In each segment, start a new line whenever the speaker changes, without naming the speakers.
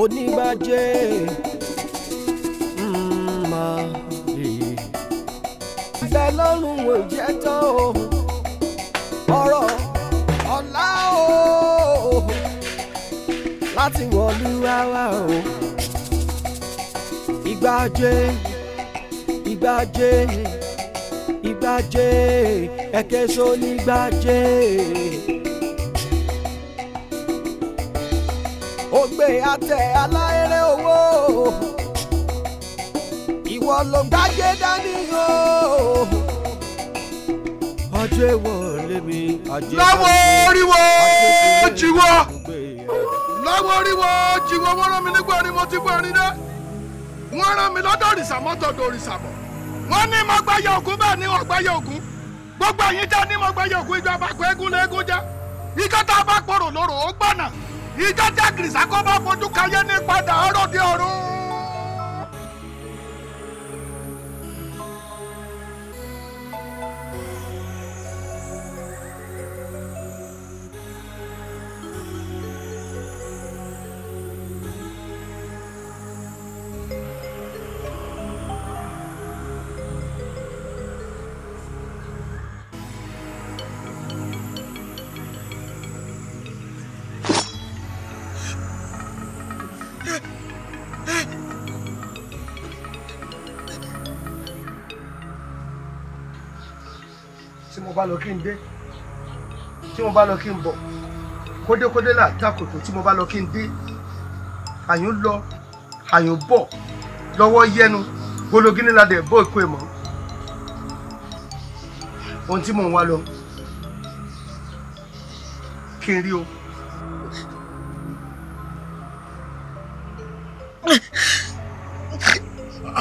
Onígbàjẹ́ máa bẹ lọ́rùn ò jẹ́ tó ọ̀rọ̀ ọ̀la o láti wọ̀lú wáwá o. Ìgbàjẹ́ ẹ̀kẹ́ sọ nígbàjẹ́. Ògbé àtẹ aláìrẹ owó ìwọ ló gbájé dání o. Ajé wọlé mi ajé
láwọ oríwọ jíwọ láwọ oríwọ jíwọ wọ́n rán mi nígbà rí mo ti gbọ́ rí dé wọ́n rán mi lọ́dọ̀ òrìṣà mọ́tọ̀dọ̀ òrìṣà bọ̀ wọ́n ní mo gbáyé ògún bẹ́ẹ̀ ni wọ́n gbáyé ògún gbogbo ẹ̀yin jẹ́ ní mo gbáyé ògún ìjọba kọ eégún lẹ́gún jẹ́ ìjọ tá a bá pọ̀rọ̀ lóró ó gbọ̀nà ìjọ tí àgìrìsà kọ́ bá fojú kayé ní padà ọ̀rọ̀ di ọ̀run.
tí mo bá lọ kí n dé tí mo bá lọ kí n bọ̀ kódékódé là dákòtò tí mo bá lọ kí n dé àyùn lọ àyùn bọ̀ lọ́wọ́ yẹnu gbólógínní la dẹ̀ bọ́ ìkó ìmọ̀ ohun tí mò ń wá lọ kí n rí o.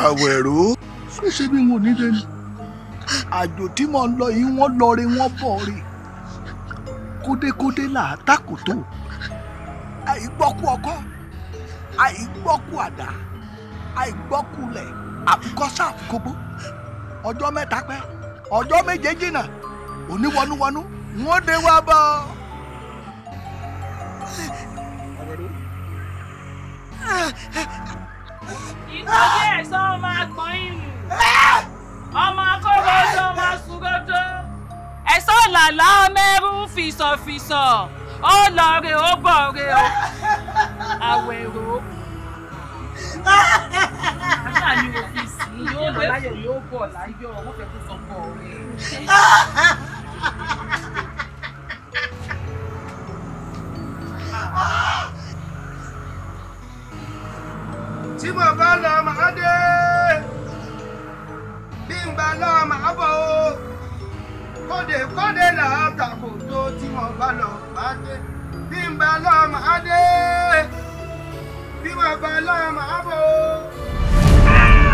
Àwẹ̀rò ṣé bí wọn ò ní lẹ́nu àjò tí mò ń lọ yìí wọ́n lọ rí wọ́n bọ̀ rí kódékódé là á tàkòtò àìgbọ́kú ọkọ́ àìgbọ́kú àdá àìgbọ́kú lẹ̀ àfikọ́sá àfikóbó ọjọ́ mẹ́ta pẹ́ ọjọ́ méje jìnnà oníwọnúwọnú wọ́n dé wá bọ̀.
ìtọ́jú ẹ̀sán ọmọ àgbọ̀n ìlú ọmọ akọ́rọ́dọ́ ọmọ asúgọ́dọ́ ẹ̀sán làlá mẹ́rù fìsọ̀fìsọ̀ ó lọ rè ó bọ̀ rè ó Àwẹ̀rò àṣà ni òfìsì yóò lọ láyọ̀ yóò bọ̀ láyọ̀ wọ́n fẹ́ kó sọ bọ̀ rè.
tí mo bá lọ màá dé bí n bá lọ màá bọ̀ o kódé là á tàkò tó tí mo bá lọ màá dé bí n bá lọ màá dé bí mo bá lọ màá bọ̀ o.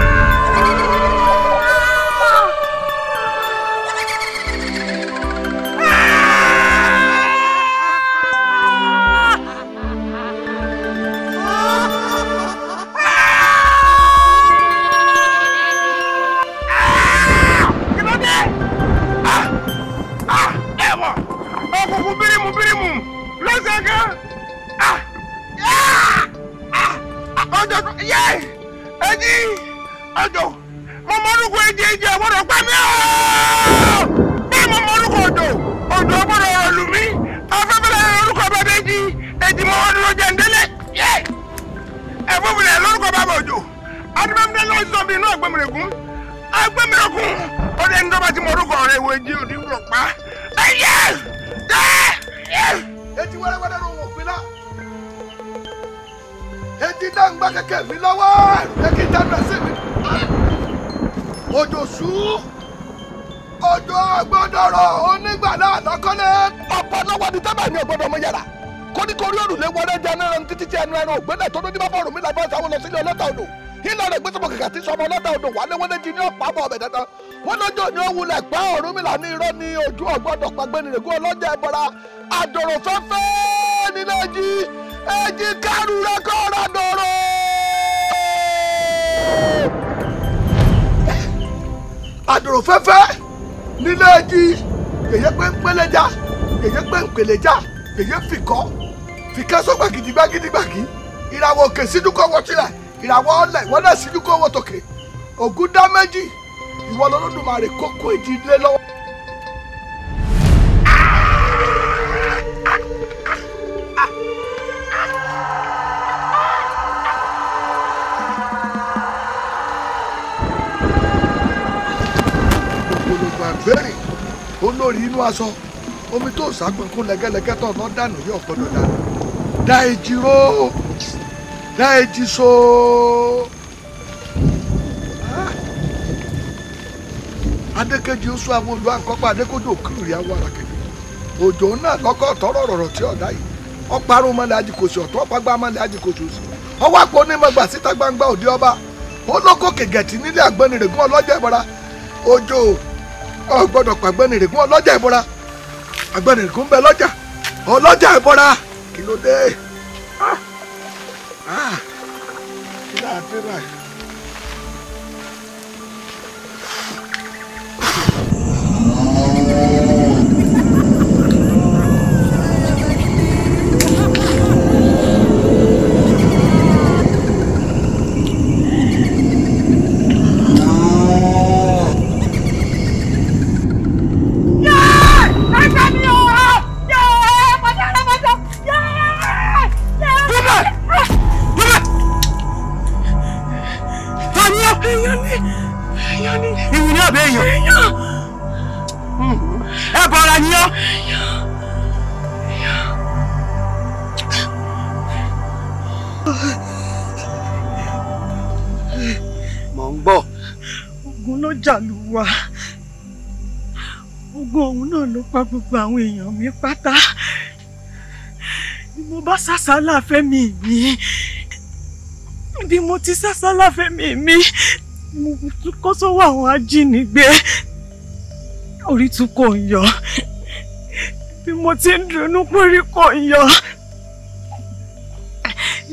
wọ́n lọ́jọ́ ni ó wulẹ̀ pẹ́ Ọ̀rúnmìlà ní irọ́ ní ojú ọ̀gbọ́dọ̀ pàgbẹ́nirègún ọlọ́jà ẹ̀bọra àdòrò fẹ́fẹ́ nílé ẹjì ẹjì kárù rẹ kọ́ ọ̀rọ̀ àdòrò. àdòrò fẹ́fẹ́ nílé ẹjì
yèyé pé ń péléjà yèyé pé ń péléjà yèyé fìkẹ́ sọ́gbà gidigbágidigbàgì ìràwọ̀ òkè sídúkọ́ wọ tilẹ̀ ìràwọ̀ ọlẹ̀ wọ́n náà sídúkọ́ wọ tòkè ògùn dá méjì ìwọ l'Olódùmarè kókó ìdílé lọ́wọ́. ògbólógbò àgbẹ̀rìn olórí inú aṣọ omi tó sàgbọ̀nkún lẹ́gẹ́lẹ́gẹ́ tó ọ̀nà dànù yóò gbọ́dọ̀ dànù dá èjì ró dá èjì so. adékejì oṣù àwọn olú àkọ́pọ̀ adékojì òkúrì àwọn arákejì òjò náà lọ́kọ̀ tọrọ rọ̀rọ̀ tí ọ̀dá yìí ọ̀parun mọ́lẹ̀ ajíkòsì ọ̀tún ọ̀págbá mọ́lẹ̀ ajíkòsì òsì ọwọ́ àpò onímọ̀gbà síta gbangba òde ọba olóko kẹ̀gẹ̀tì nílé àgbẹnirègún ọlọ́jà ìbọra òjò ọgbọ́dọ̀ pàgbẹnirègún ọlọ́jà ìbọra àgbẹnirègún bẹ lọ́jà ọlọ́jà ìbọra kí ló dé kí ló dé báyìí.
Jàlúwà ogun ọ̀hún náà ló pa gbogbo àwọn èèyàn mi pátá bí mo bá sásálà fẹ́mi mi bí mo ti sásálà fẹ́mi mi mo tún kọ́ sọ́wọ́ àwọn ajínigbé orí tún kò ń yọ bí mo ti ń dùnnú pórí kò ń yọ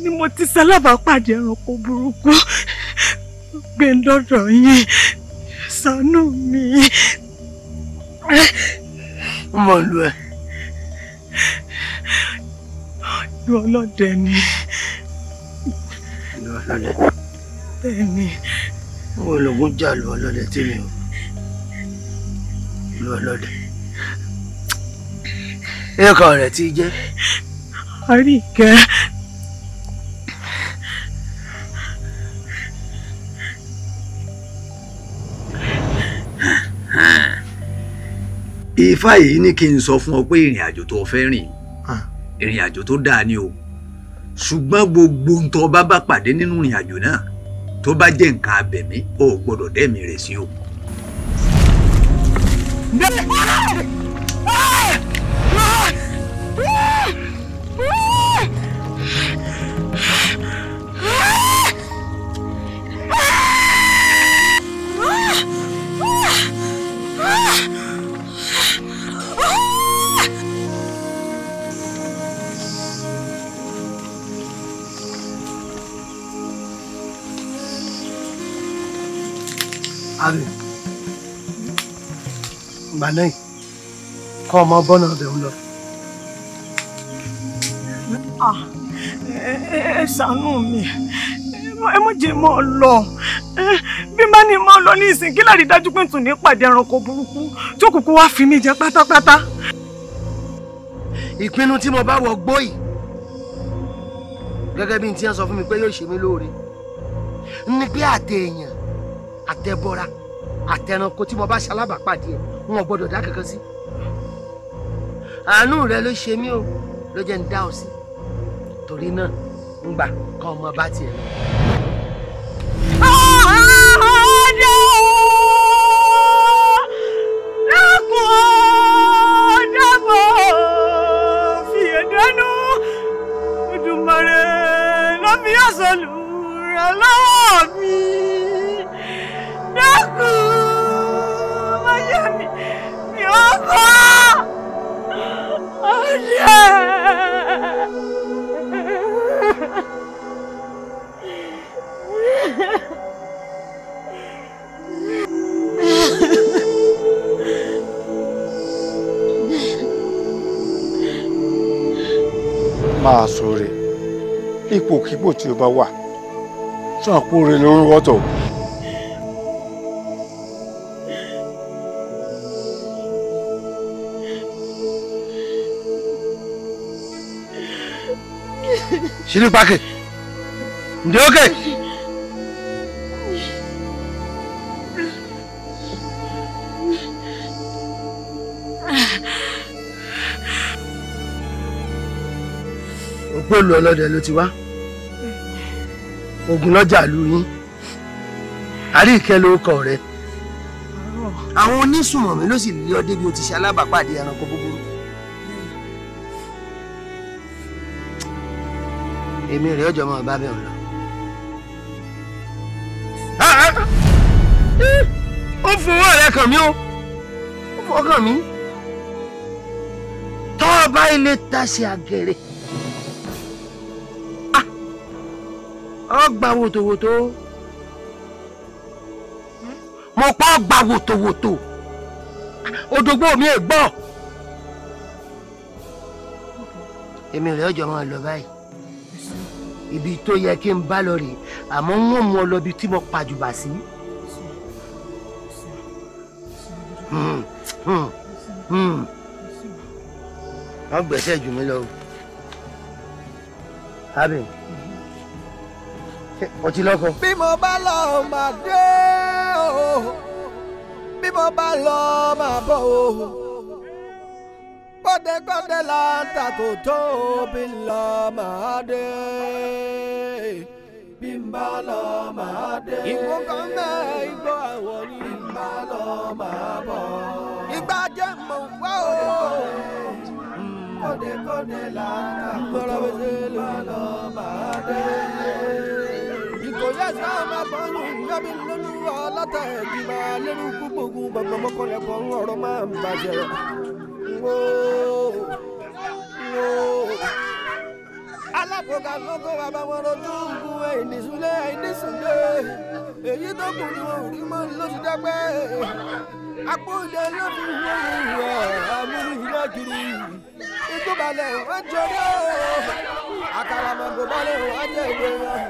ni mo ti sálábàápàdé ẹranko burúkú gbé lọ́dọ̀ yín. Ṣàánú mi.
Mo lu ẹ.
Ìlú ọlọ́dẹ ni.
Ìlú ọlọ́dẹ.
Bẹ́ẹ̀ni.
Mo lògùn jà lu ọlọ́dẹ tí mi ò. Ìlú ọlọ́dẹ. Ẹ̀kọ́ rẹ̀ ti jẹ́.
Àríkẹ́.
Ifá yìí ní kí n sọ fún ọ pé ìrìn àjò tó fẹ́ rìn ìrìn àjò tó dáa ni o ṣùgbọ́n gbogbo ń tọ́ bá pàdé nínú ìrìn àjò náà tó bá jẹ́ nǹkan abẹ̀mí o ò gbọ́dọ̀ dẹ́mi rẹ̀ sí o.
Àbí gbàná yìí kọ́ ọmọ bọ́nà ọ̀dẹ̀ ń lọ.
Ẹ ṣàánú mi ẹ má jẹ́ mọ́ ọ lọ bí má ní mọ́ ọ lọ ní ìsìn kí láti dájú pé tún ní pàdé ẹranko burúkú tí òkùnkùn wá fi mí jẹ pátápátá.
Ìpinnu tí mo bá wọ gbóyì gẹ́gẹ́ bí n tí wọ́n sọ fún mi pé yóò ṣe mí lóore ní pé àtẹ̀yàn àtẹ̀bọra àtẹranko tí mo bá ṣalábàápàdé ẹ̀ wọn gbọ́dọ̀ dá kankan sí. Àánú rẹ ló ṣe mí o ló jẹ́ ń dá ọ sí torí náà ń gbà kọ́ ọmọ bá tiẹ̀ lọ.
máa ṣoore ipòkípò tí o bá wà sọ àpò rẹ lórí wọ́tọ̀.
Shiri pake. Ndi okay. Òpòlù ọlọ́dẹ ló ti wá. Ogun lọ́jà lu yín. Àríkẹ́ ló kọ rẹ̀. Àwọn onísùmọ̀mí ló sì lé ọ débi o ti ṣe alábàápàdé ẹranko búburú. Èmi rẹ̀ ọjọ́ mọ́ bá bẹ̀ ọ̀ lọ. Ó fọwọ́ rẹ̀ kàn mí o. Ó fọwọ́ kàn mí. Tọ́ bá ilé ta sí àgẹ̀rẹ̀. Ọgbà wòtòwòtò. Mo pa ọgbà wòtòwòtò. Òdògbò mi è gbọ́. Èmi rẹ̀ ọjọ́ mọ́ lọ báyìí. Ibi tó yẹ kí n bá lọ rè àmọ́ wọ́n mú ọ lọ bí tí mo pàjùbà sí. Wọ́n gbẹ̀sẹ̀ jù mí lọ. Abin, o ti lọ́kọ.
Bí mo bá lọ máa dé o, bí mo bá lọ máa bọ̀ o. Kọ́dẹ́kọ́dẹ́ la ń ta kò tó bí n lọ máa dé. Bí n bá lọ máa dé. Ìwọ kan mẹ́ igbó àwọn ní. Bí n bá lọ máa bọ̀. Ìgbà jẹ́ mọ̀ wá o. Kọ́dẹ́kọ́dẹ́ la ń ta kò tó bí n lọ máa dé. Ìkòyà sáà máa bọ́ nù yábí lónú ọlọ́tẹ̀ ìgbìmọ̀ lẹ́nu gbogbo gbogbo mọ́kànlẹ́kọ̀ọ́ ọ̀rọ̀ máa ń bàjẹ́. Alákòókà lóko àbáwọn ojú ogun ìnísúlé ìnísúlé èyí tó kù ni wọn ò rí mọ́ ló ti dẹ́gbẹ́ àpòjẹ ló fi wọ́n àmúrí ìlú kiri ikú balẹ̀ wọ́n jọrọ àkàrà mọ̀gbọ́ balẹ̀ wọ́n jẹ́ ìwé wọn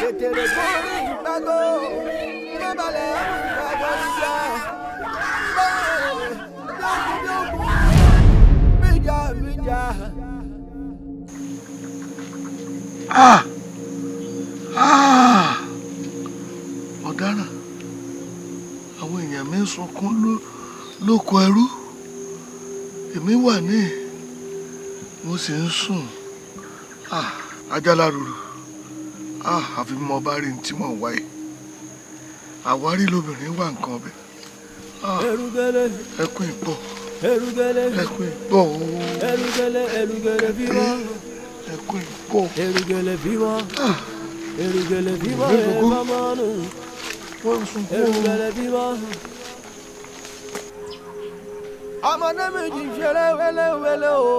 tètèrè gbórí ìgbàgbọ́ ìgbà balẹ̀ ìgbàgbọ́ ìjà bíjà.
Ọ̀daràn àwọn èèyàn mi ń sunkún lóko ẹrú èmi wà ní mo sì ń sùn ajálárùrù àfi mo bá rí ní tí mò ń wáyé àwárí lobìnrin wà nǹkan ọbẹ̀ ẹkún ìpọ̀ ẹkún ìpọ̀
Erugele viva.
ẹkún ìpọ̀
Erugele viva. Erugele viva. Mamanu.
wọ́n sunkún
Erugele viva. Ọmọdé méjì ṣeré wẹ́lẹ́wẹ́lẹ́ o.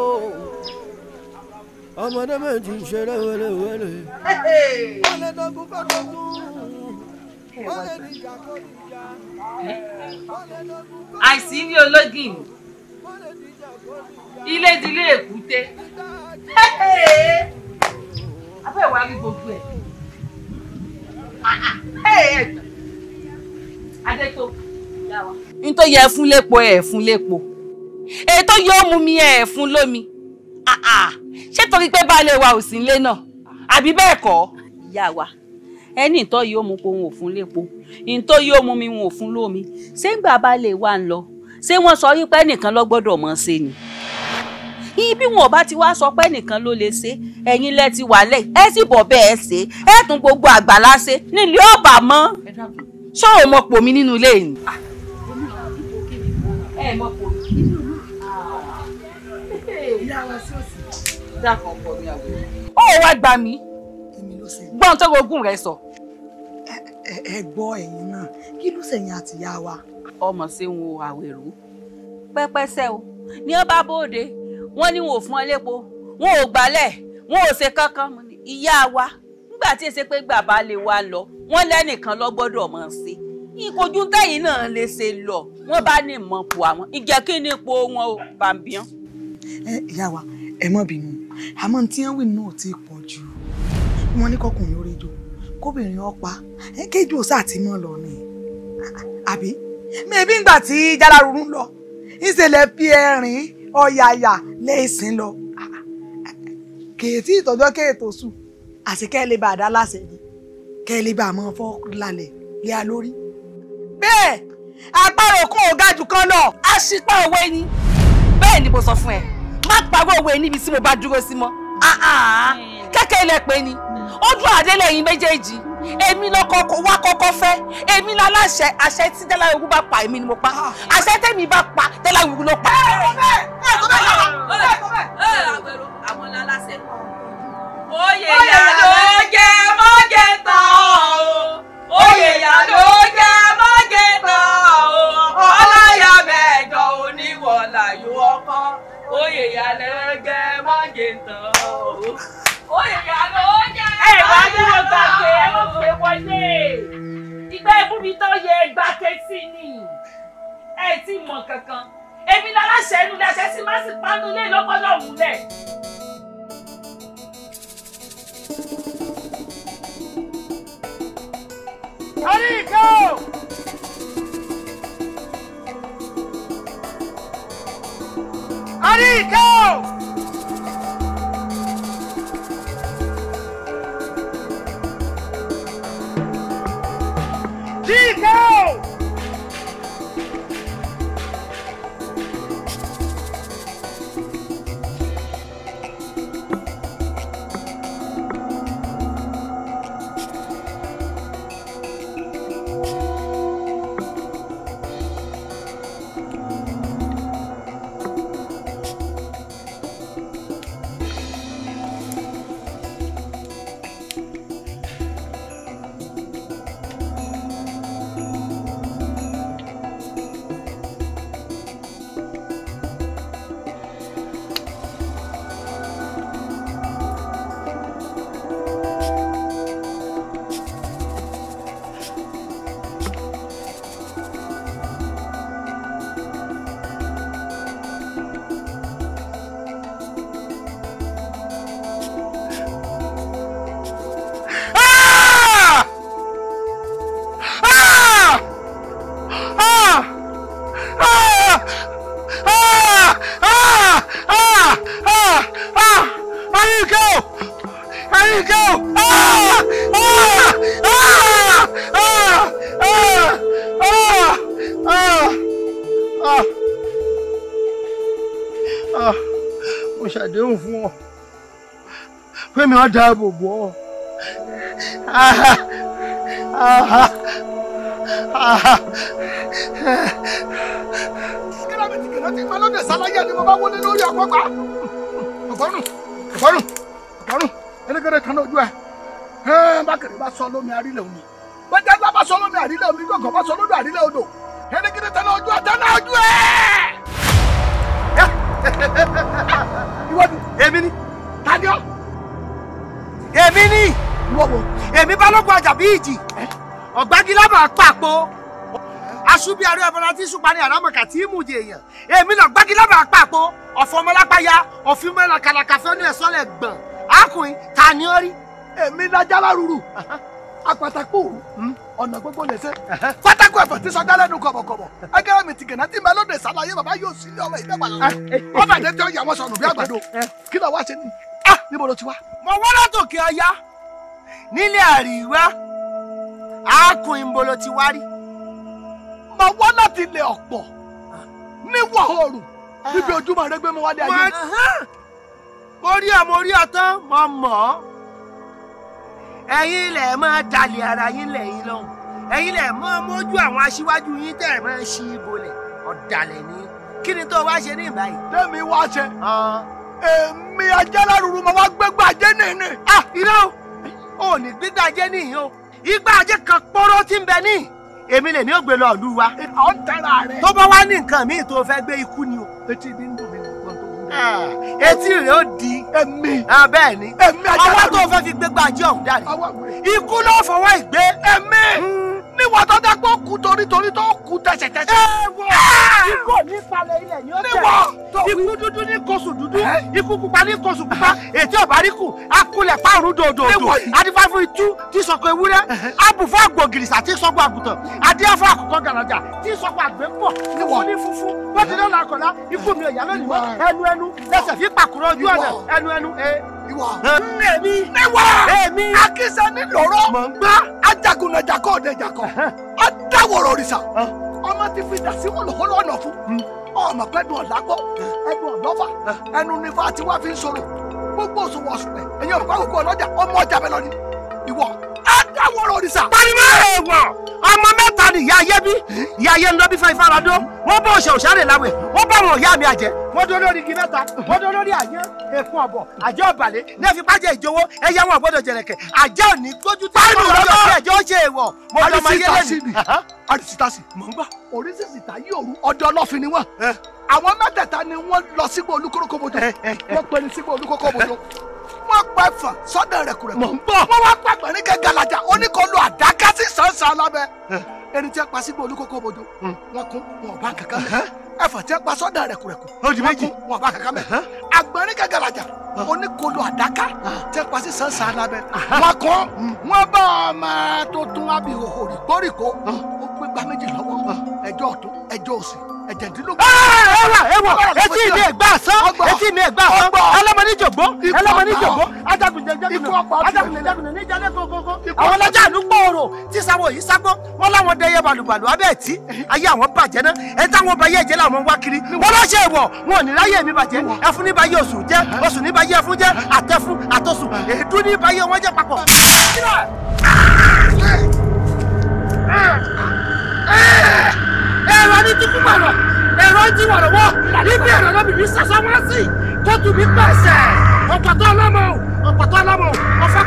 Ọmọdé méjì ṣeré wẹ́lẹ́wẹ́lẹ́. Wọ́n lè dọ́gun fọ́dọ́gun. Wọ́n lè dìjà kó dìjà.
Àìsí ní ológin ilé ìdílé èkúté abẹ́ ìwà rí gbogbo ẹ̀ adétò n tó yẹ fún lépo ẹ̀ fún lépo èyí tó yóò mú mi ẹ̀ fún lómi ṣé torí pé baálé wa ò sí nílé náà àbí bẹ́ẹ̀ kọ́ ìyá wa ẹni tó yóò mú po wọn ò fún lépo n tó yóò mú mi wọn ò fún lómi ṣé ń gbà baálé wa ń lọ ṣé wọ́n sọ wípé nìkan ló gbọ́dọ̀ mọ̀ ṣe ni ibi wọn ò bá ti wá sọ pé nìkan ló lè ṣe ẹ̀yin lẹ ti wà lẹ̀ ẹ sì bọ̀ bẹ́ẹ̀ ṣe ẹ tún gbogbo àgbàlá ṣe nílé ọba mọ́ ṣé o mọ̀ pò mí nínú ilé yìí. ẹ mọ̀ pò mí. ó wá gbà mí gbọ́n tó ogún rẹ̀ sọ.
ẹ gbọ́ ẹ̀yin náà kí ló ṣẹ̀yìn àtìyá wa.
ọmọ ṣe ń wo àwẹ̀rú pẹ́pẹ́sẹ́ o ní ọba bóde wọ́n ní wọn ò fún ọ lépo wọn ò gbálẹ̀ wọn ò ṣe kankan ìyá wa nígbà tí èsè pé gbàbá lè wa lọ wọ́n lẹ́nìkan lọ gbọ́dọ̀ mọ̀ sí ìkojú tẹ̀yìn náà lè ṣe lọ wọ́n bá ní mọ̀ pò àwọn ìjẹ́ kí ni po wọn o bàbíán.
ìyá wa ẹ má bínú àmọ́ tí wọ́n wí náà ti pọ̀ jù wọ́n ní kọkùnrin orí jò kóbìnrin ọ̀pá kéjì ó sáà ti mọ́ lọ ni àbí mẹ́bí ńgbà tí Jálárúrú ń lọ ìṣẹ̀lẹ̀ fi ẹ̀rín ọ̀yàyà lẹ́sìn lọ kèétí ìtọ́jọ́ kéètò sùn àti kẹ́lẹ́ bá dá láṣẹ ni kẹ́lẹ́ bá mọ́ fọ́ lálẹ́ lé a lórí.
bẹ́ẹ̀ àparò kan ò ga jù kan lọ àṣìpá òwe ni bẹ́ẹ̀ ni mo sọ fún ẹ má pàrọ̀ òwe níbi tí mo bá dúró sí mọ́ kẹ́kẹ́ ilẹ̀ pé ni ó dún àdélẹ̀ yín méjèèjì èmi lọ́kọ́ wá kọ́kọ́ fẹ́ èmi láláṣẹ àṣẹ tí Jálárúrú bá pa èmi ni mo pa àṣẹ tẹ́mi bá pa Jálárúrú ló pa. àwọn láláṣẹ oyè yà ló jẹ mọ́jẹ tán o oyè yà ló jẹ mọ́jẹ tán o ọláyà mẹ́jọ oníwọ̀lá yóò ọkọ oyè yà ló jẹ mọ́jẹ tán o oyè yà ló jẹ. ẹ wá dúró gbàgbé ẹ ló pè wọlé ìgbà ẹkún mi tó yẹ gbàgbé sí ni ẹ ti mọ kankan èmi láláṣẹ inú lẹsẹ sí má sì pánú lé lọkọdọ múlẹ̀.
Arico! Arico! Chico!
Mo ṣàdéhùn fún ọ pé mi ò dáàbò bò ọ́.
Kíláàbì tí kìnnà ti máa lọ́dẹ̀ sáláyé ni mo bá wọlé lórí àpọ́pá. Ọ̀gbọ́nù ẹlẹ́gẹ̀rẹ́ kan lójú ẹ̀. Bákẹ́rẹ́ bá sọ lómi àrílẹ̀ omi. Bẹ́ẹ̀ bá sọ lómi àrílẹ̀ omi, gbọ̀ngàn bá sọ lódò àrílẹ̀ odò. Ẹlẹ́gẹ̀rẹ́ tẹ́lẹ̀ ojú ẹ̀ tẹ́lẹ̀ ojú ẹ̀. Ìwọ́dù èmi ni tani ọ́.
Èmi ni
Ìwọ́wọ́
èmi Balógun Àjàbí Ìjì ọ̀gbágilábà pàpọ̀ aṣubi àrẹ ọ̀bọ̀nà tí ṣùgbọ́n ní àrámọ̀kà tí mú jẹ èèyàn èmi lọ gbágilábà pàpọ̀ ọ̀fọ̀mọlápáyà ọ̀fìnmọ́lá kàlàkàfẹ́ ní ẹ̀sọ́ lẹ̀ gbọ̀n akùnrin tani ọ́ rí.
èmi la Jálárúrú apàtàkù ọ̀nà gbogbo lè ṣe pátákó ẹ̀fọ́ tí sọdá lẹ́nu kọ̀bọ̀kọ̀bọ̀ ẹgẹ́rẹ́ mi ti gẹ̀nà tí mẹ́ lóde sàlàyé bàbá yóò sí ilé ọmọ ìgbẹ́ pàlọ́ ọba àdé tí ó yà wọ́n sọnù bí àgbàdo kí ló wá ṣe ní níbo ló ti wá.
mo wá látòkè ọya nílé àríwá akùnrin ń bolo ti wá rí.
mo wá láti ilẹ̀ ọ̀pọ̀ níwọ̀ oòrùn níbi ojúmọ́ rẹ gbé mi wálé ayé.
mo rí ọ tán mo mọ̀ ọ́ ẹ̀yin lẹ̀ máa dalẹ̀ ara yín lẹ́yìn lọ́hùn ẹ̀yin lẹ̀ máa mójú àwọn aṣíwájú yín tẹ̀ ẹ̀ máa ṣí ibolẹ̀ ọ̀dàlẹ̀ ni kí ni tó wá ṣe ní ìbáyìí.
tẹ́mi wá ṣe èmi Jálárúrú mo wá gbégbá ajé nìyí.
irọ́ ò ní gbígbà ajé nìyí o igbá ajé kan pọ́rọ́ tí ń bẹ ní èmi lèmi ò gbé lọ ìlú wa.
ọ̀ ń tẹ́ra rẹ̀.
tó bá wá ní nǹkan míì tó fẹ́ gbé ikú ni o.
etí ní ń dùn mí nìkan tó wúlò.
etí rẹ̀ ó di.
èmi.
bẹ́ẹ̀ ni ọwọ́ tó fẹ́ fi gbégbá ajé ọ̀hún dàrí. ikú ló fọwọ́ ìgbé.
èmi níwọ̀n tó dá pé ó kú torítorí tó kú tẹ̀sẹ̀tẹ̀sẹ̀.
ikú ò ní palẹ̀ ilẹ̀ ni ó tẹ̀.
níwọ̀n
ikú dúdú ní kóṣù dúdú ikú pupa ní kóṣù pupa ètí ọ̀báríkù akulẹ̀ pààrùn dòdòdò adífáfún itú tí sọ̀kọ̀ ewúrẹ́ abùfọ́ àgbògìrìsà tí sọ̀kọ̀ àgùntàn adíáfọ́ àkùkọ gàràjà tí sọ̀kọ̀ àgbẹ̀ pọ̀ níwọ̀n ní funfun wọ́n ti lọ́la àkọ́lá ikú mi ò yá lónìí mọ́ ẹnu lẹ́sẹ̀ fi pàkúrọ̀ ojú ọ̀nà ẹnu èmi akínsẹ́ ní lọ́rọ́ mọ̀ ń gbá ajagunnajà kọ́ ọ̀dẹ̀jà kan ọ̀dáwọ̀rọ̀ òrìṣà ọmọ ti fi dà sí wọ̀lọ̀wọ̀lọ̀ ọ̀nà fún ọmọ pẹ́ẹ́dùn ọ̀làgbọ́ ẹ̀dùn ọ̀lọ́fà ẹnu nífà tí wọ́n fi ń sọ̀rọ̀ gbogbo òṣùwọ̀n ọ̀ṣùpẹ̀ ẹ̀yìn ọ̀pá gbogbo ọlọ́jà ọmọ ọjà bẹ́ẹ̀ lọ ni ìwọ adáwọ̀rọ̀ òrìṣà. pariwo èèwọ̀ ọmọ mẹ́ta ni ìyá ayé bí ìyá ayé ń lọ bí fẹ́ ìfaradó wọ́n bá òṣè òṣàrè láwẹ̀ wọ́n bá wọn ìyá mi àjẹ́ wọ́n dó lórí igi mẹ́ta wọ́n dó lórí àjẹ́ èkún ọ̀bọ̀ àjẹ́ ọ̀bàlẹ̀ ní ẹ̀fí pàjẹ́ ìjọwọ́ ẹ̀yà wọn gbọ́dọ̀ jẹ̀rẹ̀kẹ̀ àjẹ́ òní gbójú tí wọ́n lọ́jọ́ sí ẹ̀jọ́ ṣe èèwọ̀ mo lọ máa yé lẹ́nu.
arisitasi mọ̀ ń gbà oríṣiríṣi yí òru ọdẹ ọlọ́fin ni wọ́n àwọn mẹ́tẹ̀ẹ̀ta ni wọ́n lọ sígbó olúkórókóbodò wọ́n pè ní sígbó olúkórókóbodò wọ́n pa ẹ̀fà sọ́dọ̀ rẹ̀kùrẹ̀kù wọ́n wá pàgbẹ́ ní kẹ́gàlájà oníkọlù àdáká sí sàn-sàn lábẹ́ ẹni tí a pa sígbó olúkórókóbodò wọ́n kún wọn ò bá kankan mẹ́ ẹ̀fà tí a pa sọ́dọ̀ rẹ̀kùrẹ̀kù wọ́n kún wọn ò bá kankan mẹ́ àgbẹ̀rín kẹ́gàlájà oníkọlù àdáká tí a pa sí sàn-sàn lábẹ́ wọ́n kún wọ́n bá ọmọ tuntun abìhòhò rìkóríkó ó gbégbá méjì lọ́wọ́ ẹjọ́ ọ̀tún ẹjọ́ òsì ẹ̀jẹ̀dínlógún. ẹwà etí mi ẹgbà sán etí mi ẹgbà sán ẹlẹ́mọ̀níjògbó ajagunlẹ̀jẹ̀gunlẹ̀ ní ìjálẹ̀ kókókó. àwọn ọlọ́jà àánú gbòòrò tí sáwọ yìí ságbó wọn láwọn dẹyẹ balùbalù abẹ́ ẹ̀tí ayé àwọn bàjẹ́ náà ẹ táwọn bá yẹ ẹ̀jẹ̀ làwọn wá kiri wọn lọ́ ṣe ìwọ̀ wọn ò ní ráyè mi bàjẹ́ ẹfun ní báyé oṣù jẹ́ oṣù ní báyé ẹfun jẹ́ àtẹfun àtọṣù èédú ní báyé wọn jẹ́ papọ̀. ẹ̀rọ ní tukú mọ̀rọ̀ ẹ̀rọ ń jí wọ̀rọ̀ wọ́ níbi ẹ̀rọ lọ́bìnrin sọ́sọ́ wá sí tó tù mí pẹ̀sẹ̀ ọ̀pọ̀tọ́ ọlọ́mọ ọ̀fọ̀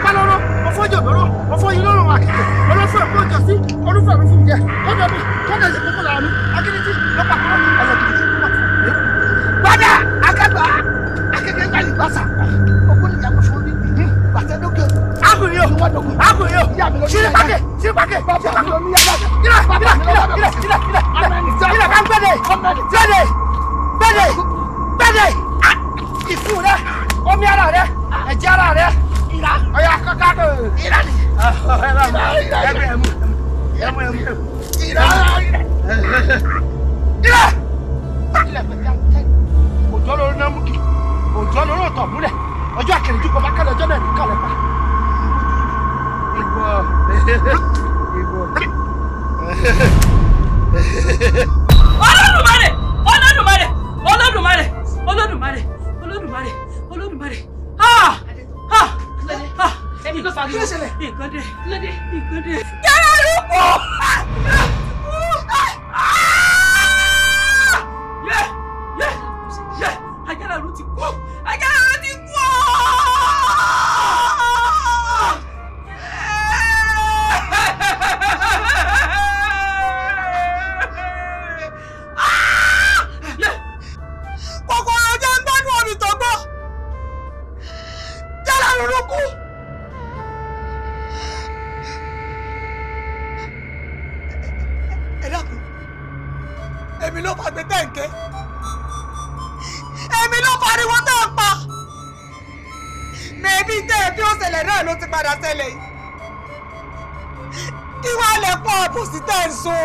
pálọ́rọ́ ọ̀fọ̀ jòlóró ọ̀fọ̀ yìí lọ́rùn àkìkọ̀ olófò ẹ̀kọ́ ọjọ́ sí olúfẹ́ olúfẹ́ jẹ ọjọ́ mi kọ́dà ìṣe kókó làwọn mi akíníjì lọ́pàá kọ́ ọ̀yọ́ gidigidi púpọ̀ gbọ́dà akẹgbà akẹgbẹ́ gbà ní gbàsà ogún ni ìyàwó fún mi gbàtẹ́ lókè akùnrin o sírípàkẹ́ gbẹ́dẹ̀ ìfún rẹ omi ara rẹ ẹ̀jẹ̀ ara rẹ ìlà ọ̀yà kọ́kọ́ ìlà ni ẹ̀mú ìlà òjò lórí náà mú kí òjò lórí ọ̀tọ̀ múlẹ̀ ọjọ́ àkèrèjú kọ́ bá kálẹ̀ ọjọ́ náà ní kálẹ̀ pa.
Olódùmarè Olódùmarè Olódùmarè Olódùmarè Olódùmarè Olódùmarè ẹni tó fa kí ló ṣẹlẹ̀ nǹkan dé yàrá arúgbó Àjàlá Ọ̀run ti kú Àjàlá Ọ̀run ti kú kòkòrò jẹ́ ń gbádùn omi tó gbọ́ Àjàlá Ọ̀run ló kú. ẹ dákun èmi ló fàgbé tẹ̀ǹkẹ́ èmi ló pariwo tá a pa mẹ́bí tẹ́ ẹ bí ó ṣẹlẹ̀ náà ló ti padà ṣẹlẹ̀ yìí ìwà lẹ̀pọ̀ àbòsí tẹ̀ ń so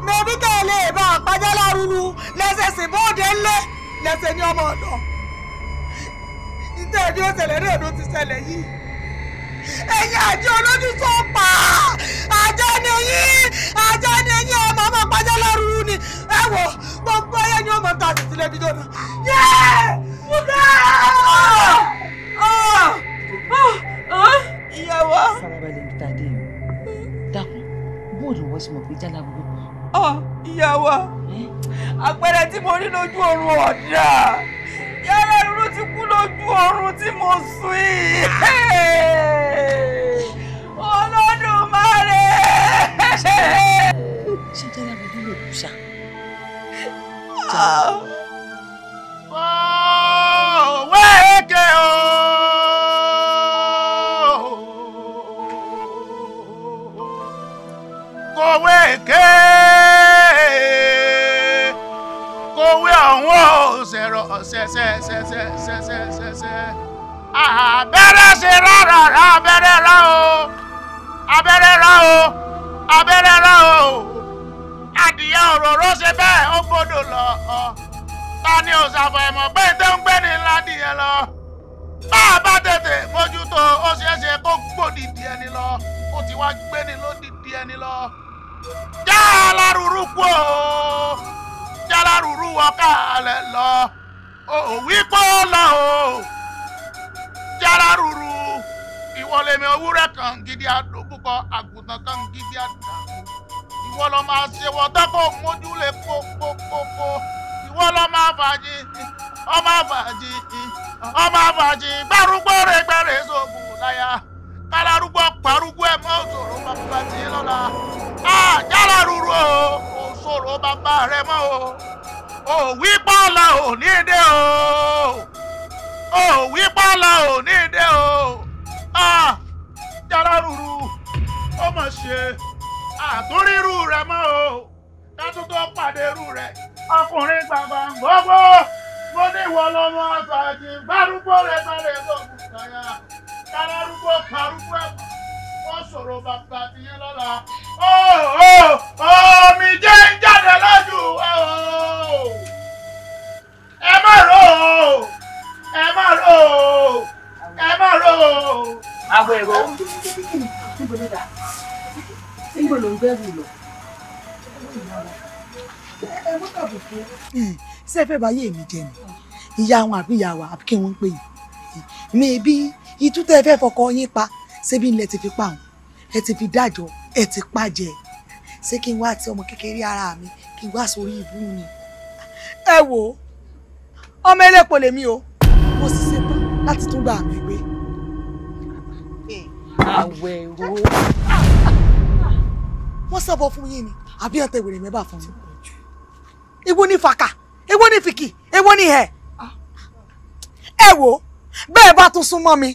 mẹ́bí tẹ́ ẹ lè bá Àjàlá Ọ̀run lẹ́sẹ̀ sí bóde ńlẹ̀ lẹ́sẹ̀ ní ọmọ ọ̀dọ́ ìtẹ́ ẹ bí ó ṣẹlẹ̀ náà ló ti ṣẹlẹ̀ yìí ẹ̀yin àjẹ́ olójú tó pa àjẹ́ ni yín ọmọ Àjàlá Ọ̀run ni ẹ wò gbogbo ẹyẹ ni ọmọ ta àtìsí lẹbi jọna ìyàwó.
farabalẹ̀ ń ta dé o dákun bóòlù wọ́n sì mọ̀ pé Àjàlá Ọ̀run.
ìyàwó àpẹẹrẹ tí mo rí lójú oorun ọ̀dà Àjàlá Ọ̀run ti kú lójú oorun tí mo sùn yìí. Olódùmarè.
ṣé Àjàlá Ọ̀run lè kú ṣá.
wéèké o kòwé ké kòwé ọ̀hún ò ṣẹ̀rọ̀ ṣẹṣẹṣẹṣẹṣẹṣẹ. Abẹ́rẹ́ ṣe rárá abẹ́rẹ́ rá o abẹ́rẹ́ rá o abẹ́rẹ́ rá o adìyẹ òróró ṣe bẹ́ẹ̀ ó gbọ́dọ̀ lọ ta ni ò ṣàfàìmọ̀ pé tó ń gbé ní ládìyẹ lọ bá a bá tètè mójútó ó ṣeéṣe kó gbòdìdì ẹni lọ ó ti wá gbé ní lódìdí ẹni lọ. Já alárùrù kú o já alárùrù wọ kálẹ̀ lọ òwí pọ́ lọ o já alárùrù ìwọlẹ̀mí owúrẹ́ kan gidi àdókùkọ àgùntàn kan gidi àdá ìwọ lọ máa ṣe wọ́tá kó mójúlé kókókókó ìwọ lọ máa fàájì ọmọ àfàjì gbárùgbó rẹ̀ gbẹ̀rẹ̀ sóògùn láyà kálárúgbó parúgbó ẹ̀ mọ́ òṣòro bàbá tí lọ́la jálárúurú o òṣòro bàbá rẹ̀ mọ́ o òwí pọ́ọ̀lá ò ní dé o òwí pọ́ọ̀lá ò ní dé o jálárúurú ó mọ̀ ṣe àtúrírú rẹ̀ mọ́ o kátó tó pàdé irú rẹ̀ ọkùnrin gbàgbà gbogbo mo ní ìwọ lọmọ àgbàjì gbárùgbó rẹ̀ gbẹ̀rẹ̀ sóògùn láyà kálárúgbó parúgbó ẹ̀ wọ́n sọ̀rọ̀ bàbá ti yẹn lọ́la. Omi jẹ́ ń jáde lójú ẹ má rò ẹ má rò ẹ má rò.
Àwọ̀ ẹ̀rọ níbo ló dà? Níbo ló ń gbẹ́rù lọ?
Ṣé ẹ fẹ́ bá yé mi jẹ ni? Ìyá wọn àbí ìyá wa àbí kí wọ́n ń pè yín? Mẹ́bí ìtú tẹ́ ẹ fẹ́ fọkọ yín pa ṣébí ilẹ̀ ti fi pa òun ẹ ti fi dájọ́ ẹ ti pàjẹ́ ṣé kí n wá àti ọmọ kékeré ara mi kí n wá sórí ìbú mi. Ẹ wò ọmọ elépo lèmi o mo sì ṣetán láti tún gba àmì gbé.
Àwẹ̀rọ.
Wọ́n sọ̀bọ̀ fún yín ni àbí ẹ̀ tẹ wèrè mẹ́bà fún mi. Èwo ni fàkà èwo ni fìkì èwo ni ẹ̀. Ẹ wò bẹ́ẹ̀ bá tún súnmọ́ mi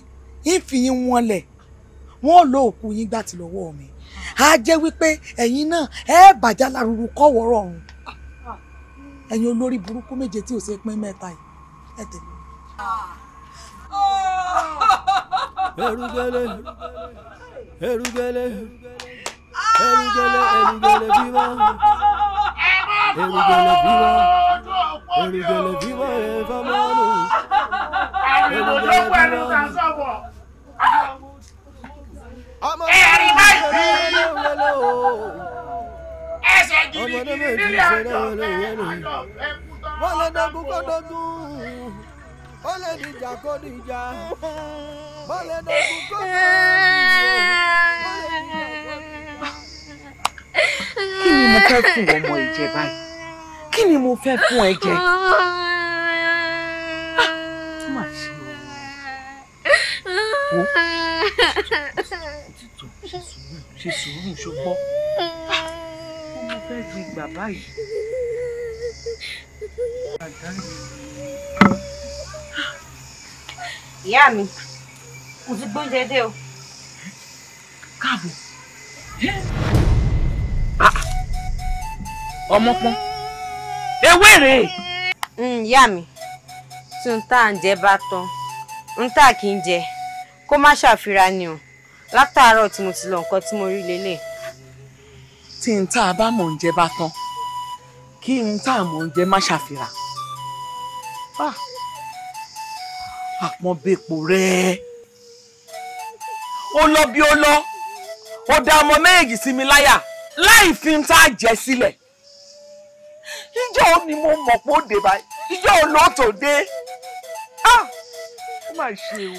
ń fi yín wọn lẹ̀ wọ́n lo òkú yín gbà tí lọ́wọ́ mi á jẹ́ wípé ẹ̀yin náà ẹ bàjá lárúurú kọ́wọ́rọ́ ọ̀run ẹ̀yin olórí burúkú méje tí ò ṣe pín mẹ́ta yìí ẹ tẹ̀lé.
Erugele erugele erugele erugele viva erugele viva erugele viva evamano erugele viva.
Ẹ̀rí báyìí ẹsẹ̀ gidi nílé àjọ
wọ́n lè dọ́gun kó dọ́gun ó lè dìjà kó dìjà wọ́n lè dọ́gun kó dọ́gun.
Kí ni mo fẹ́ fún ọmọ ìjẹ báyìí? Kí ni mo fẹ́ fún ẹ jẹ? Tó máa ṣe o. Ṣe sùúrù ṣùgbọ́n mo fẹ́ di ìgbà báyìí.
Ìyá mi, mo ti gbóúnjẹ dé o.
Káàbọ̀.
Ọmọ pọ́n. Ewé rèé.
Ìyá mi, tí n tá à ń jẹ bá tán, n tá kì í jẹ, kó má ṣàfihàn ni o. Látàárọ̀ tí mo ti lọ nǹkan tí mo rí lélẹ̀.
Tí n tá a bá mọ̀ ń jẹ bá tán, kí n tá a mọ̀ ń jẹ má ṣàfihàn. Àpọ̀nbẹ̀pọ̀ rẹ̀. Ó lọ bí ó lọ, ó dá ọmọ méjì sí mi láyà láì fi ń tá a jẹ sílẹ̀. Ìjọ́ ni mo mọ̀ pé ó dé báyìí, ìjọ́ ló tó dé. Ó mà ṣe o.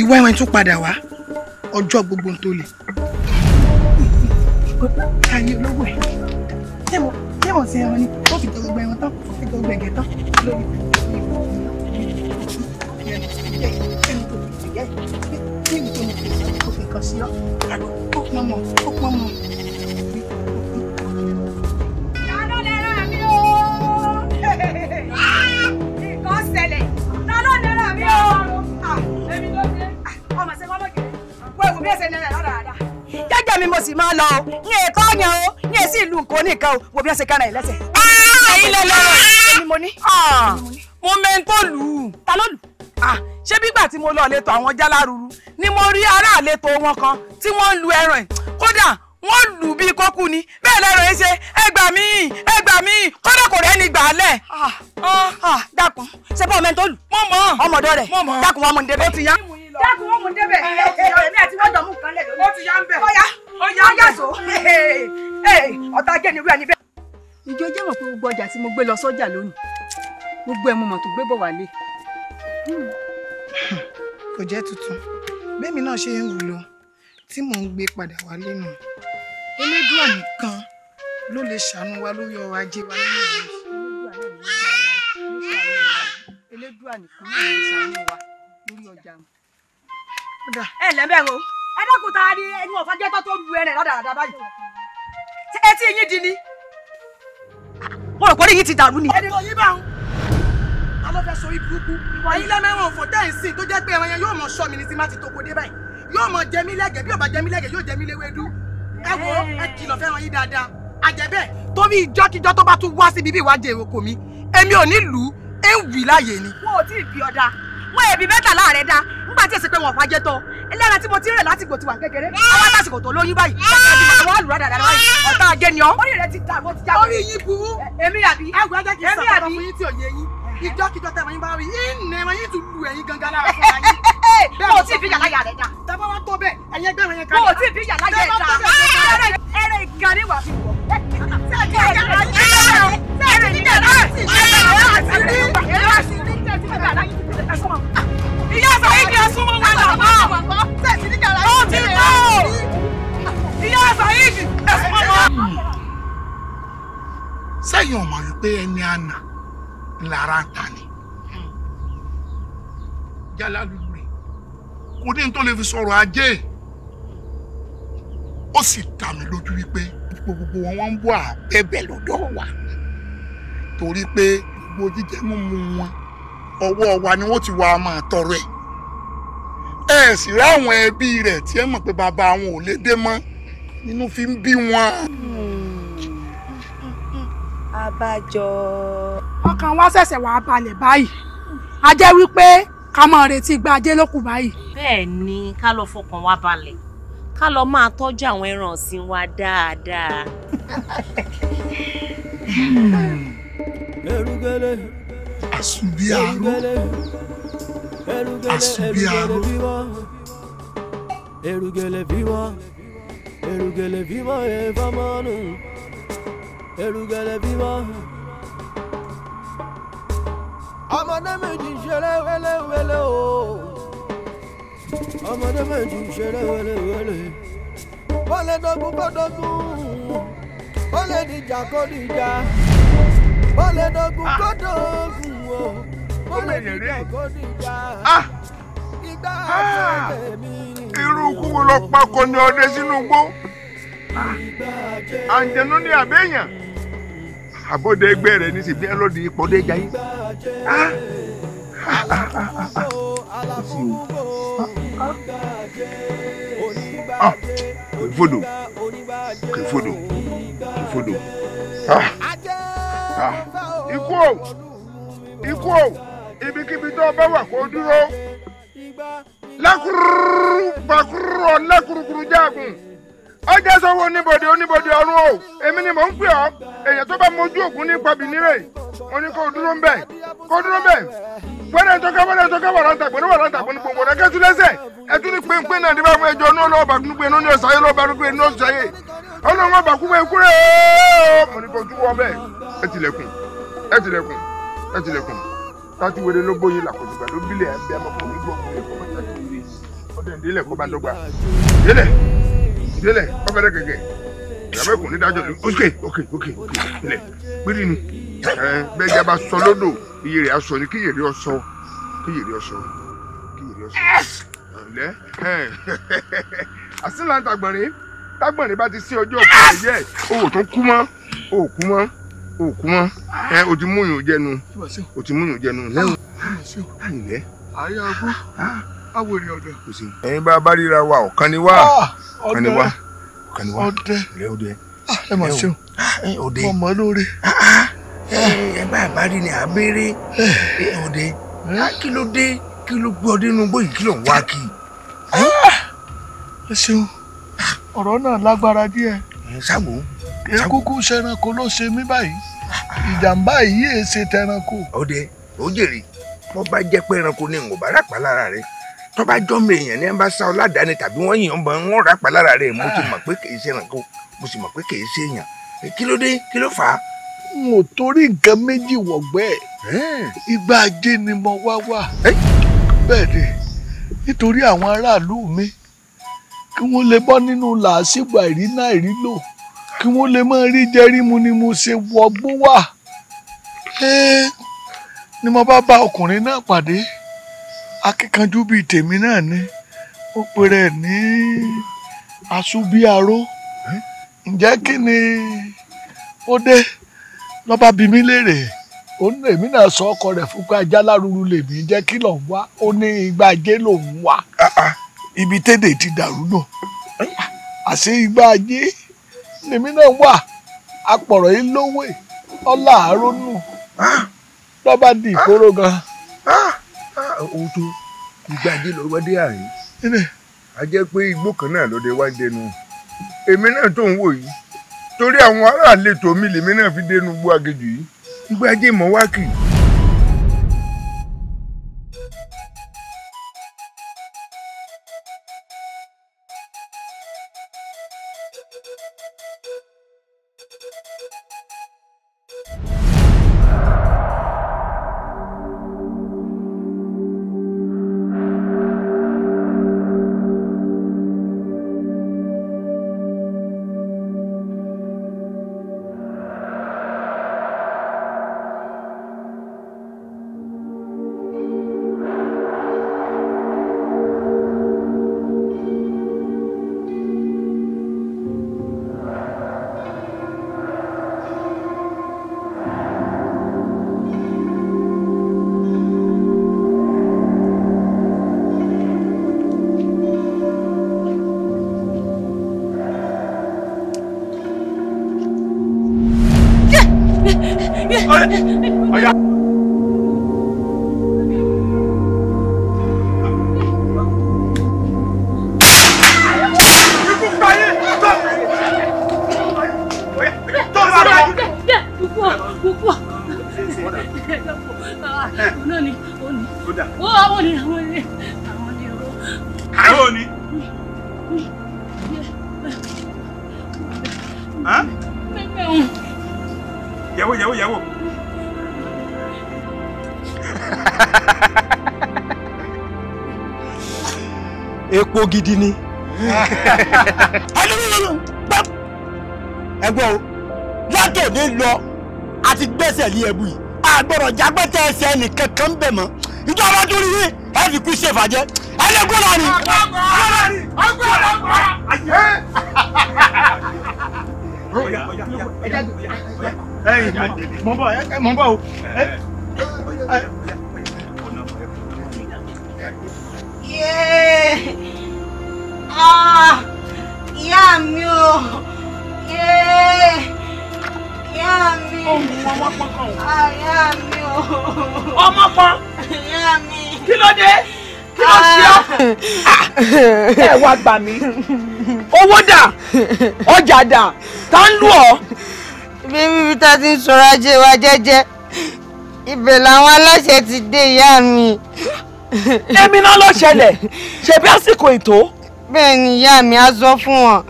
Ìwọ ẹ̀wọ̀n tún padà wá ọjọ́ gbogbo tó lè. Ayé olówó ẹ̀ ṣé mo ṣe ẹran ni ó fi jẹ gbogbo ẹran tán ó fi jẹ gbogbo ẹ̀gẹ́ tán lórí. gbọ́dọ̀ sí ọ. Ó pọn mọ́, ó pọn mọ́.
Ta ló lè ràn mí o? Nǹkan ṣẹlẹ̀. Ta ló lè ràn mí o? Èmi ló dé. Ọmọ ṣe kọ́mọ́ kiri. Wọ́n ìwò bí ẹsẹ̀ ní ẹ̀rọ dáadáa. Jẹ́jẹ́ mi mo sì máa lọ o. Ní èkó yẹn o. Ní èsì ìlú nǹkan nìkan o. Wo bí ẹsẹ̀ kára ẹ̀ lẹ́sẹ̀.
Ẹ̀yin lẹ lọ́rọ̀.
Èmi mo ní.
Mo mẹ́ńtò lù ú.
Ta ló lù?
Ṣé bígbà tí mo lọ àletò àwọn jáláruru ni mo rí ará àletò wọn kan tí wọ́n ń lu ẹran ẹ̀. Kódà wọ́n lù bí kókú ni. Bẹ́ẹ̀ lẹ́rọ ẹ ṣe ẹ gbà mí, ẹ gbà mí. Kódà kò rẹ́ni gbà á lẹ̀.
Dákun, ṣé bọ́ mẹ́ńtò lù?
Mo mọ̀.
Ọmọdé rẹ̀.
Mo mọ̀.
Dákun wọn mú un débẹ̀.
Ó ti yá.
Dákun wọn mú un débẹ̀. Èmi àti wọ́n jọ mú nǹkan lẹ̀ lónìí.
Ó ti yá ń bẹ̀.
Ọ̀yá so. Ọ̀tá jẹ́ ni irú ẹni bẹ́ẹ̀. Ìjọ jẹ́ mọ̀ pé gbogbo ọjà tí mo gbé lọ sọ́jà lónìí. Gbogbo ẹ̀ mo mọ̀ tó gbé bọ̀ wálé.
Kò jẹ́ tuntun. Bẹ́ẹ̀mi náà ṣe ń wù lọ tí mò ń gbé padà wálé nù. Elédùà nìkan ló lè ṣàánú wa lórí ọrọ̀ ajé wa nínú ìlú.
Elédùà nìkan ló lè ṣàánú wa lórí ọjà mi.
Ẹ
lẹ́bẹ̀ o. Ẹ dákun ta ni ẹni ọ̀fà jẹ́ tó lu ẹrẹ̀ lọ́dàdà báyìí. Etí yín di ni. Mo rò pé orí yín ti dàrú ni.
Ẹni lọ yí bá ń. Ta ló fẹ́ sọ ibùkún? Ẹ̀yin lẹ́mẹ̀wọ̀n òfò tẹ́ ń sìn tó jẹ́ pé ẹran yẹn yóò mọ ṣọ́ mi ní tí má ti toko dé báyìí. Yóò mọ jẹ mí lẹ́gẹ̀ẹ́ bí ò bá jẹ mí lẹ́gẹ̀ẹ́ yóò jẹ mí léwédú. Ẹ wo ẹ kìlọ̀ fẹ́ràn yín dáadáa. Àjẹbẹ́ torí ìjọ́kíjọ́ tó bá tún wá síbi bí ìwádìí èrò kò mí. Èmi ò ní lù ú, ẹ ń wì láàyè ni.
Wọ́n ò tí ì bí ọ̀dà. Wọ́n èbí mẹ́ta láàrẹ̀ dá. Nígbà tí èsì pé wọn ò fàjẹ́ tán. Ẹlẹ́ran tí mo ti rẹ̀ láti gbò ti wà kékeré. Àwọn àtàsìkò tó lóyún báyìí. Àwọn àlùrà dàda báyìí. Ọ̀tá ajé ni ọ́. Orí rẹ̀ ti dà mo ti já.
Orí yín burú.
Èmi àbí.
Ẹ̀gbọ́n ẹ jẹ́ kí n sọ̀rọ̀ fún yín tí ò yé yín. Ìjọ́kíjọ́ tẹ̀ wọ́n yín bá rí. Ìnà ẹ̀wọ̀n yín tún lu ẹ̀yin gangan lára fún yín.
Mo ò tí ì fi yàrá yà rẹ̀ dá.
Tẹ́fọ́ wá tó bẹ́ẹ̀ ẹ̀yin ẹgbẹ́ wọn yẹn kan.
Mo ò tí ì fi yàrá yà rẹ̀ dá. Ẹrẹ̀ ìgànnì wà fi wọ̀.
Ìyá Sàídì ẹ̀sùnmọ́ wọn làmọ́. Ó ti tó. Ìyá Sàídì ẹ̀sùnmọ́ wọn.
Sẹ́yìn ọmọ wípé ẹni àná lára ń ta ni. Jálálùú rẹ̀ kò ní tó lè fi sọ̀rọ̀ ajé. Ó sì dá mi lójú wípé gbogbo wọn ń bọ̀ àbẹ̀bẹ̀ lọ́dọ̀ wa. Torí pé gbogbo jíjẹ mímu wọn ọwọ́ wa ni wọ́n ti wá máa tọrọ ẹ̀. Ẹ sì rí àwọn ẹbí rẹ̀ tí ẹ mọ̀ pé bàbá wọn ò lè dé mọ́ nínú fi ń bí wọn.
Abájọ.
Ọkàn wa ṣẹ̀ṣẹ̀ wá balẹ̀ báyìí. A jẹ́ wípé ká máa retí gba ajé lókù báyìí.
Bẹ́ẹ̀ ni ká lọ fọkàn wa balẹ̀. Ká lọ máa tọ́jú àwọn ẹran ọ̀sìn wa dáadáa.
Àsùnbíàró. Àsùnbíàró.
Erugele viva, erugele viva eva manu, erugele viva. Ọmọdé méjì ṣeré wẹ́lẹ́wẹ́lẹ́ o, ọmọdé méjì ṣeré wẹ́lẹ́wẹ́lẹ́. Wọ́n lè dọ́gun kó dọ́gun, wọ́n lè dìjà kó dìjà, wọ́n lè dọ́gun kó dọ́gun o, wọ́n lè dìjà kó dìjà.
Irú ikú wo lọ pa kọni ọdẹ sínú igbó? Àǹjẹ̀nú ni àbẹ́yàn. Àbọ̀dé ẹgbẹ́ rẹ̀ ní síbi ẹlọ́dì ìpọ́dé jayé. Kìfodò, kìfodò, kìfodò. Ikú o, ikú o, ibikíbi tó bá wà kó dúró. Lákùrú bàkúrú ọ̀lẹ́kùrúkùrú jágùn. Ọjà sọ́wọ́ oníbodè oníbodè ọ̀run o. Èmi ni mò ń pè ọ́. Èèyàn tó bá mojú ògún nípa bìnírè. Mo ní kó dúró ń bẹ̀. Kó dúró ń bẹ̀. Wẹ́rẹ́ tó ká wàrà ń tàgbọ́n ní wàrà ń tàgbọ́n ní gbogbo rẹ̀ kẹ́tù lẹ́sẹ̀. Ẹtú ní pínpín náà ní bá mú ẹjọ́ ní olówó bàkúnú pé ní ọ̀sáyé ló bá dúpẹ́ ní ọ̀sáyé. Ọlọ́run ọba kú bẹ́ẹ̀ kúrẹ́. Mo ní kó túbọ̀ bẹ́ẹ̀. Ẹ tilẹ̀kùn. Ẹ tilẹ̀kùn. Ẹ tilẹ̀kùn. Táti wéré ló bóyin làkòjùgbà ló bílẹ̀ ẹ̀ bí ọmọkùnrin gbọ́ ọdẹ ìdílé kó bá dọ́gba délẹ̀ ọbẹ̀rẹ̀ gẹ̀gẹ̀ ìyàbẹ̀ kò ní dájọ́ òkè délẹ̀ gbérí ni bẹ́ẹ̀ bá sọ lódò iye rẹ̀ aṣọ ni kíyèrè ọsọ kíyèrè ọsọ kíyèrè ọsọ lẹ́ àsìlá tágbọ̀nrín bá ti sí ọjọ́ òkú ẹ̀yẹ o tó kú mọ́ o kú mọ́ o ti múyàn jẹnu lẹ́wọ̀n àyìnlẹ́.
ayé agbó awèrè ọ̀dọ̀.
ẹ̀yin bá bá ríra wa ọ̀kan ni wá
ọdẹ
ọdẹ.
ẹ mà ṣeun
ọdẹ
ọmọ lóore.
ẹ bá rí ni àbẹ̀rẹ̀ ọdẹ kí ló dé kí ló gbé ọdẹ inú bóyì kí ló ń wá kí.
ẹ ṣeun ọ̀rọ̀ náà lágbára díẹ̀.
ṣàgbó.
kúkú ṣẹranko ló ṣe mí báyìí ìjàmbá yìí èé ṣe tẹranko.
ọdẹ ó jèrè bó bá jẹ́ pé ẹranko ni ń bá rápá lára rẹ̀ tó bá jọ́mọ èèyàn ní ẹ bá sá ọ ládàáni tàbí wọ́n yìnbọn bọ̀ wọ́n rápá lára rẹ̀ mo ti mọ̀ pé kì í ṣe ẹranko mo sì mọ̀ pé kì í ṣe èèyàn kí ló dé kí ló fà á.
n ò torí nǹkan méjì wọ̀gbẹ́ ìgbà ajé ni mo wá bẹ́ẹ̀ ni nítorí àwọn aráàlú mi kí wọ́n lè bọ́ nínú làásìgbò àìrínà àìrílò kí wọ́n lè máa rí jẹrímu ni mo ṣe wọgbó wà ni mo bá ọkùnrin náà pàdé akíkanjú bíi tèmi náà ni ó pèrè ní asúbíàró ǹjẹ́ kí ni ó dé lọ́ba bí mi léèrè ó ní èmi náà sọ ọkọ rẹ̀ fún pé ajá lárúurú lèmi jẹ́ kí lòun wá ó ní igba ajé lòun wá ibi tẹ́lẹ̀ ti dàrú náà àṣé igba ajé lèmi náà wà apọ̀rọ̀ yìí lówè ọlá àárọ̀ nù lọ́ba di ìkóró gan.
ohun tó igba ajé lọ wádé àárín a jẹ́ pé igbó kan náà ló dé wá dénú èmi náà tó ń wò yìí torí àwọn aráàlú tòmí lèmi náà fi dénú gbó agejù yìí igba ajé mọ́ wá kì í.
Yẹ̀wò.
Epo gidi ni. Ẹgbọ́n o, látò ní lọ àti gbẹ́sẹ̀ lé ẹbú yìí. Àgbọ̀rọ̀ jágbẹ́tẹ̀ ẹsẹ̀ ẹnìkan kan ń bẹ̀ mọ́. Ìjọba tó rí yé ẹ fi kú ṣèfàjẹ́. Ẹlẹ́gbọ́n náà ni.
Mọ̀ bọ̀ o.
Ìyá mi o. Ìyá mi. Ìyá mi o.
Ọmọ pọn.
Ìyá mi.
Kí ló dé? Kí ló ṣe ọ́? Ẹ wá gbà mí. Owó dà, ọjà dà, tá ń lù ọ́.
Bíbí tá ti ń sọ̀rọ̀ ajé wa jẹ́jẹ́. Ibẹ̀ làwọn aláṣẹ ti dé ìyá mi.
Èmi náà ló ṣẹlẹ̀, ṣebí àsìkò ètò.
Bẹ́ẹ̀ ni ìyá mi á sọ fún wọn.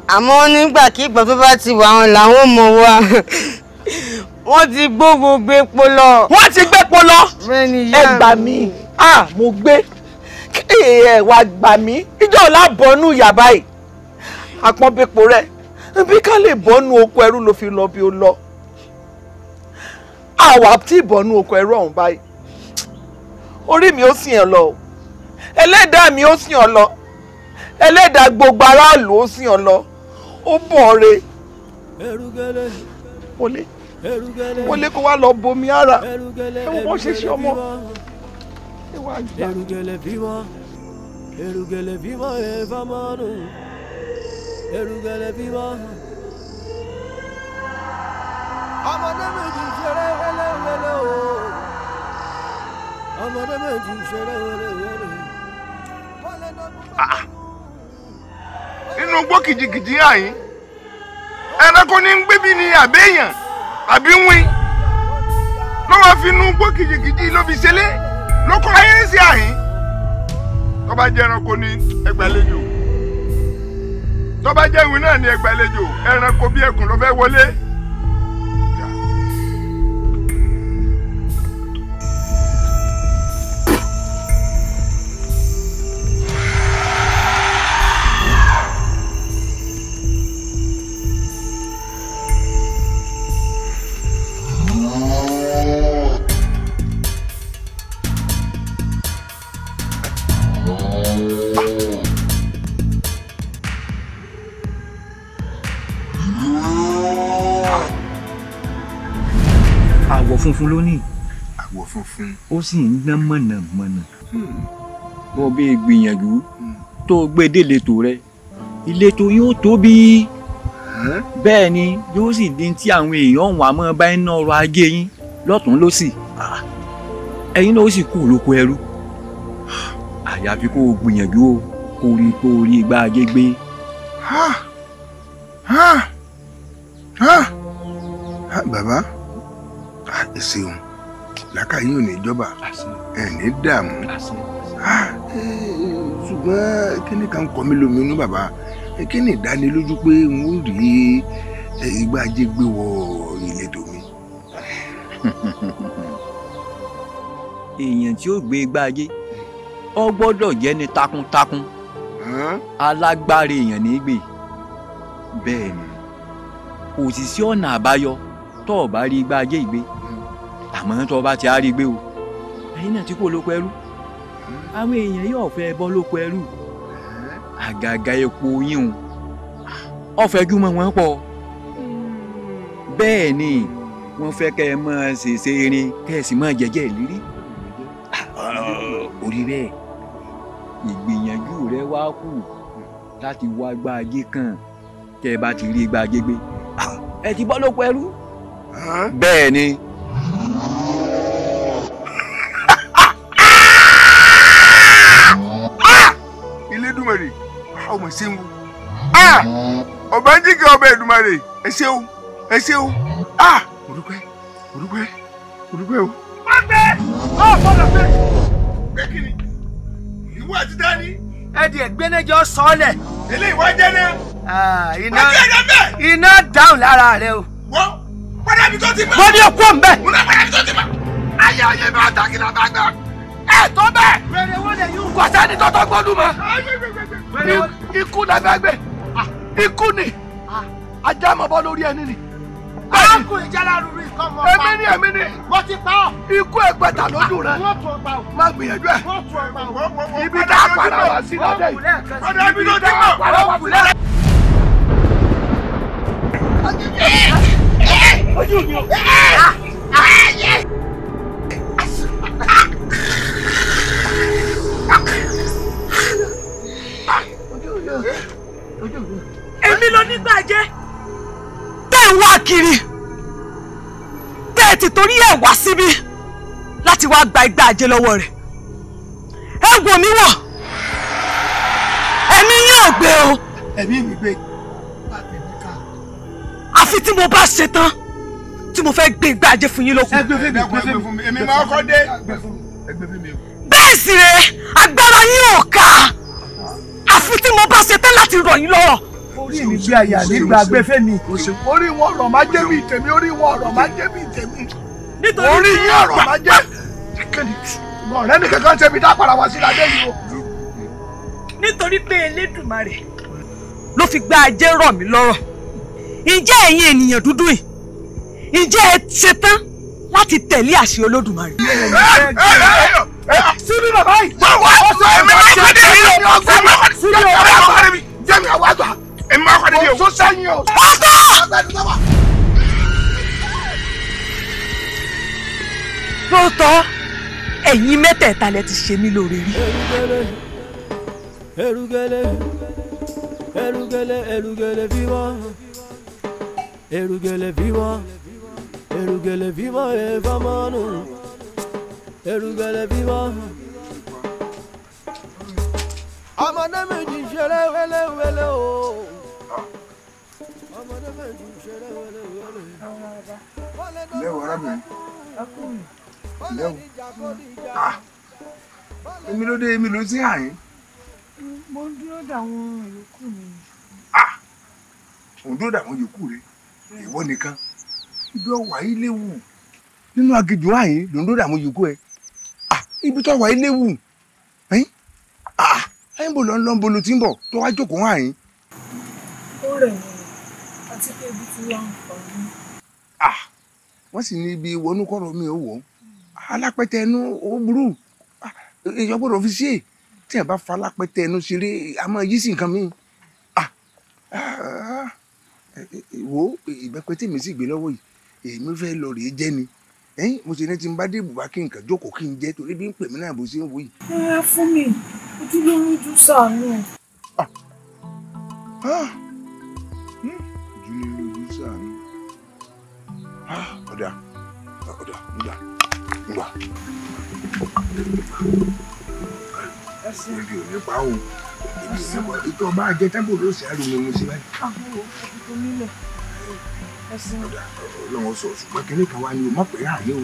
Àmọ́ nígbàkigbà tó bá ti wà wọn làwọn mọ̀ wá. Wọ́n ti gbó gbogbo epo lọ.
Wọ́n ti gbé epo lọ?
Bẹ́ẹ̀ ni ìyá mi.
Ẹ gbà mí, mo gbé. Ẹ wá gbà mí, ìjọ ọ̀la bọ́nú ìyá báyìí. Àpọ́nbẹ́po rẹ̀, bí ká lè bọ́nú oko ẹrú ló fi lọ bí ó lọ. Àwa tí ìbọnú oko ẹrú ọ̀hún báyìí. Orí mi ó sì yàn lọ.
ẹlẹ́dàá mi ó sìn ọ lọ ẹlẹ́dàá gbogbo aráàlú ó sìn ọ lọ ó bọ̀ re wọlé kó wá lọ bomi ara ẹ̀wọ̀n bó ṣe ṣe ọmọ ẹ̀wọ̀n àgbà.
Erugele vima eva manu, erugele vima. Ọmọdé méjì ṣeré wẹ́lẹ́wẹ́lẹ́ o, ọmọdé méjì ṣeré wẹ́lẹ́wẹ́lẹ́.
Inú gbó kìjìkìjì àyín ẹranko ní ń gbébí ni àbẹ́yàn àbí wín ló wá fi inú gbó kìjìkìjì ló fi ṣẹlẹ̀ ló kọ́ ayé sí àyín. Tó bá jẹ́ ẹranko ní ẹgbàlejò tó bá jẹ́ ìwé náà ní ẹgbàlejò ẹranko bí ẹkùn ló fẹ́ wọlé.
Funfun lónìí.
Àwọ̀ funfun.
Ó sì ń dán mọ̀nàmọ́ná. Bó bí gbìyànjú tó gbé dé ìletò rẹ ìletò yóò tóbi bẹ́ẹ̀ ni yóò sì dín tí àwọn èèyàn wà mọ́ bá iná ọrọ̀ ajé yín lọ́tún lósì ẹ̀yin náà ó sì kú lóko ẹrú àyàfi kó o gbìyànjú o kó rí igbá ajé gbé.
Bàbá ẹ ṣeun làákàyè ò ní jọba ẹ ní dààmú ṣùgbọ́n kíní kan kọ mí lóminú bàbá kíní ìdánilójú pé n ó rí igbá ajé gbé wọ ìletò mi.
èèyàn tí ó gbé igbá ajé ó gbọ́dọ̀ jẹ́ ni takuntakun alágbára èèyàn ní gbé bẹ́ẹ̀ ni kò sì sí ọ̀nà àbáyọ tó o bá rí igbá ajé ìgbé àmọ́ tó o bá ti á rí gbé o ẹ̀yin náà tí kò lóko ẹrú àwọn èèyàn yóò fẹ́ bọ́ lóko ẹrú àgàgà epo yín ó fẹ́ jú mọ́ wọn pọ̀ bẹ́ẹ̀ ni wọ́n fẹ́ kẹ́ ẹ máa ṣèṣe erin kẹ́ ẹ sì máa jẹ́jẹ́ ìlérí orí bẹ́ẹ̀ ìgbìyànjú rẹ wá kù láti wá igbá ajé kan kẹ́ ẹ bá ti rí igbá ajé gbé ẹ ti bọ́ lóko ẹrú bẹ́ẹ̀ ni.
Elédùmarè ọmọ ṣeun ọba ń jíkẹ ọba Èdùmarè ẹ ṣeun mo dúpẹ́ o. má gbé gbọ́dọ̀ gbé kí ni ìwọ àti dání.
ẹdì ẹgbẹ́nẹ́jọ sọ́ọ̀lẹ̀.
eléyìí wá jẹ́ náà.
iná dáhùn lára rẹ o.
wọ́n padà bí tó ti bá.
wọ́n ní ọkọ mbẹ́.
mo náà padà bí tó ti bá. ayé bá dàgìlà bá gbà. ẹ tó bẹ́ẹ̀.
wẹ́rẹ́ wọ́n lè yún.
kò sẹ́ni tó tó gbọ́dún mọ́. ikú la fẹ́ gbé ikú ni ajá mọ̀ bọ́ lórí ẹni ni.
arákùnrin jálárúurú ikọ́ mọ́ pa.
èmi ni.
mo ti pa ọ́.
ikú ẹgbẹ́ta lójú rẹ.
wọ́n tún ọgbà o.
má gbìyànjú ẹ̀.
wọ́n tún ọgbà o.
ibi tá a padà wá sí lọ́dẹ̀ yìí. ọ̀dọ̀ ibi ló ti mọ̀.
ojú mi o.
èmi ló nígbàjẹ́ tẹ́ ń wá kiri tẹ́ ẹ ti torí ẹ̀ wá síbí láti wá gba igbá ajé lọ́wọ́ rẹ̀ ẹ wò mí wọ̀ ẹ̀mí yóò gbé o.
ẹ̀mí mi gbé.
àfi tí mo bá ṣe tán tí mo fẹ́ gbé igbá ajé fún yín lókun.
ẹ gbé fún mi èmi máa kọ́ dé.
bẹ́ẹ̀ sì rẹ̀ agbára yín ò ká àfi tí mo bá ṣe tán láti rọ̀ yín lọ́rọ̀.
orí mi bí àyà nígbà agbẹ́fẹ́ mi.
orí wọn ọ̀rọ̀ máa jẹ́ mi tèmi orí wọn ọ̀rọ̀ máa jẹ́ mi tèmi.
nítorí
orí yín ọ̀rọ̀ máa jẹ́. ọ̀rẹ́ mi kankan ṣe mi dá padà wá sí ládé yìí o.
nítorí pé Elédùmarè ló fi gbá ajé rọ̀ mí lọ́rọ̀ ǹjẹ́ ẹ̀yin ènìyàn dúdú yìí ǹjẹ́ ẹ ṣetán láti tẹ̀lé àṣẹ Olódùmarè.
síbí bàbá yìí.
wọ́n wá ọ̀sán ẹ̀mí náà
ẹ̀yin mẹ́tẹ̀ẹ̀ta lẹ ti ṣe mí lóore rí.
Erugele, erugele, erugele viva, erugele viva, erugele viva eva mano, erugele viva. Amada meji shere wele wele o. Amada meji shere wele wele.
Lẹ́wọ̀ arábìnrin. Lẹ́wọ̀. Èmi ló dé èmi ló sí àyín.
Mo ń dúró dàwọn yòókù mi.
Òun dúró dàwọn yòókù rẹ̀. Ìwọ nìkan. Ibi ọwà yìí léwu. Nínú aginjù àyín ló ń dúró dàwọn yòókù ẹ. Ibi tó wà yìí léwu. Ẹ̀yin bò lọ ń bolo tí ń bọ̀ tó wá jókòó àyín.
Ó rẹ̀ mí àti pé ibi tí wọ́n ń fọ mí.
Wọ́n sì ní ibi wọnú kọ́rọ̀ mi ò wọ̀. Alápẹ̀tẹ̀ ẹnu ó burú. Èèyàn gbọ́dọ̀ fi ṣe tí ẹ bá fa alápẹ̀tẹ̀ ẹnu ṣeré a máa yí sí nǹkan mi. Wo ìbẹ́pẹ tí mi sì gbé lọ́wọ́ yìí èmi fẹ́ lọ rèé jẹ́ ni. Mo ṣe ní tí n bá dé ibùbá kí nǹkan jókòó kí n jẹ́ torí bí ń pè mí náà bó ṣe ń wò yìí.
Ẹ fún mi ojú ló ń rújú ṣàánú.
Ojú ní lójú ṣàánú. Ọ̀dà ńgbà. Ibi ò ní pa o. Ibi ò ní pa. Ìtọ́ ọba ajẹ tábò ló ṣe àrùn mi mo ṣe báyìí. Ọ̀dà Ọlọ́run sọ ṣùgbọ́n kínní kan wá ní o má pè é àyè o.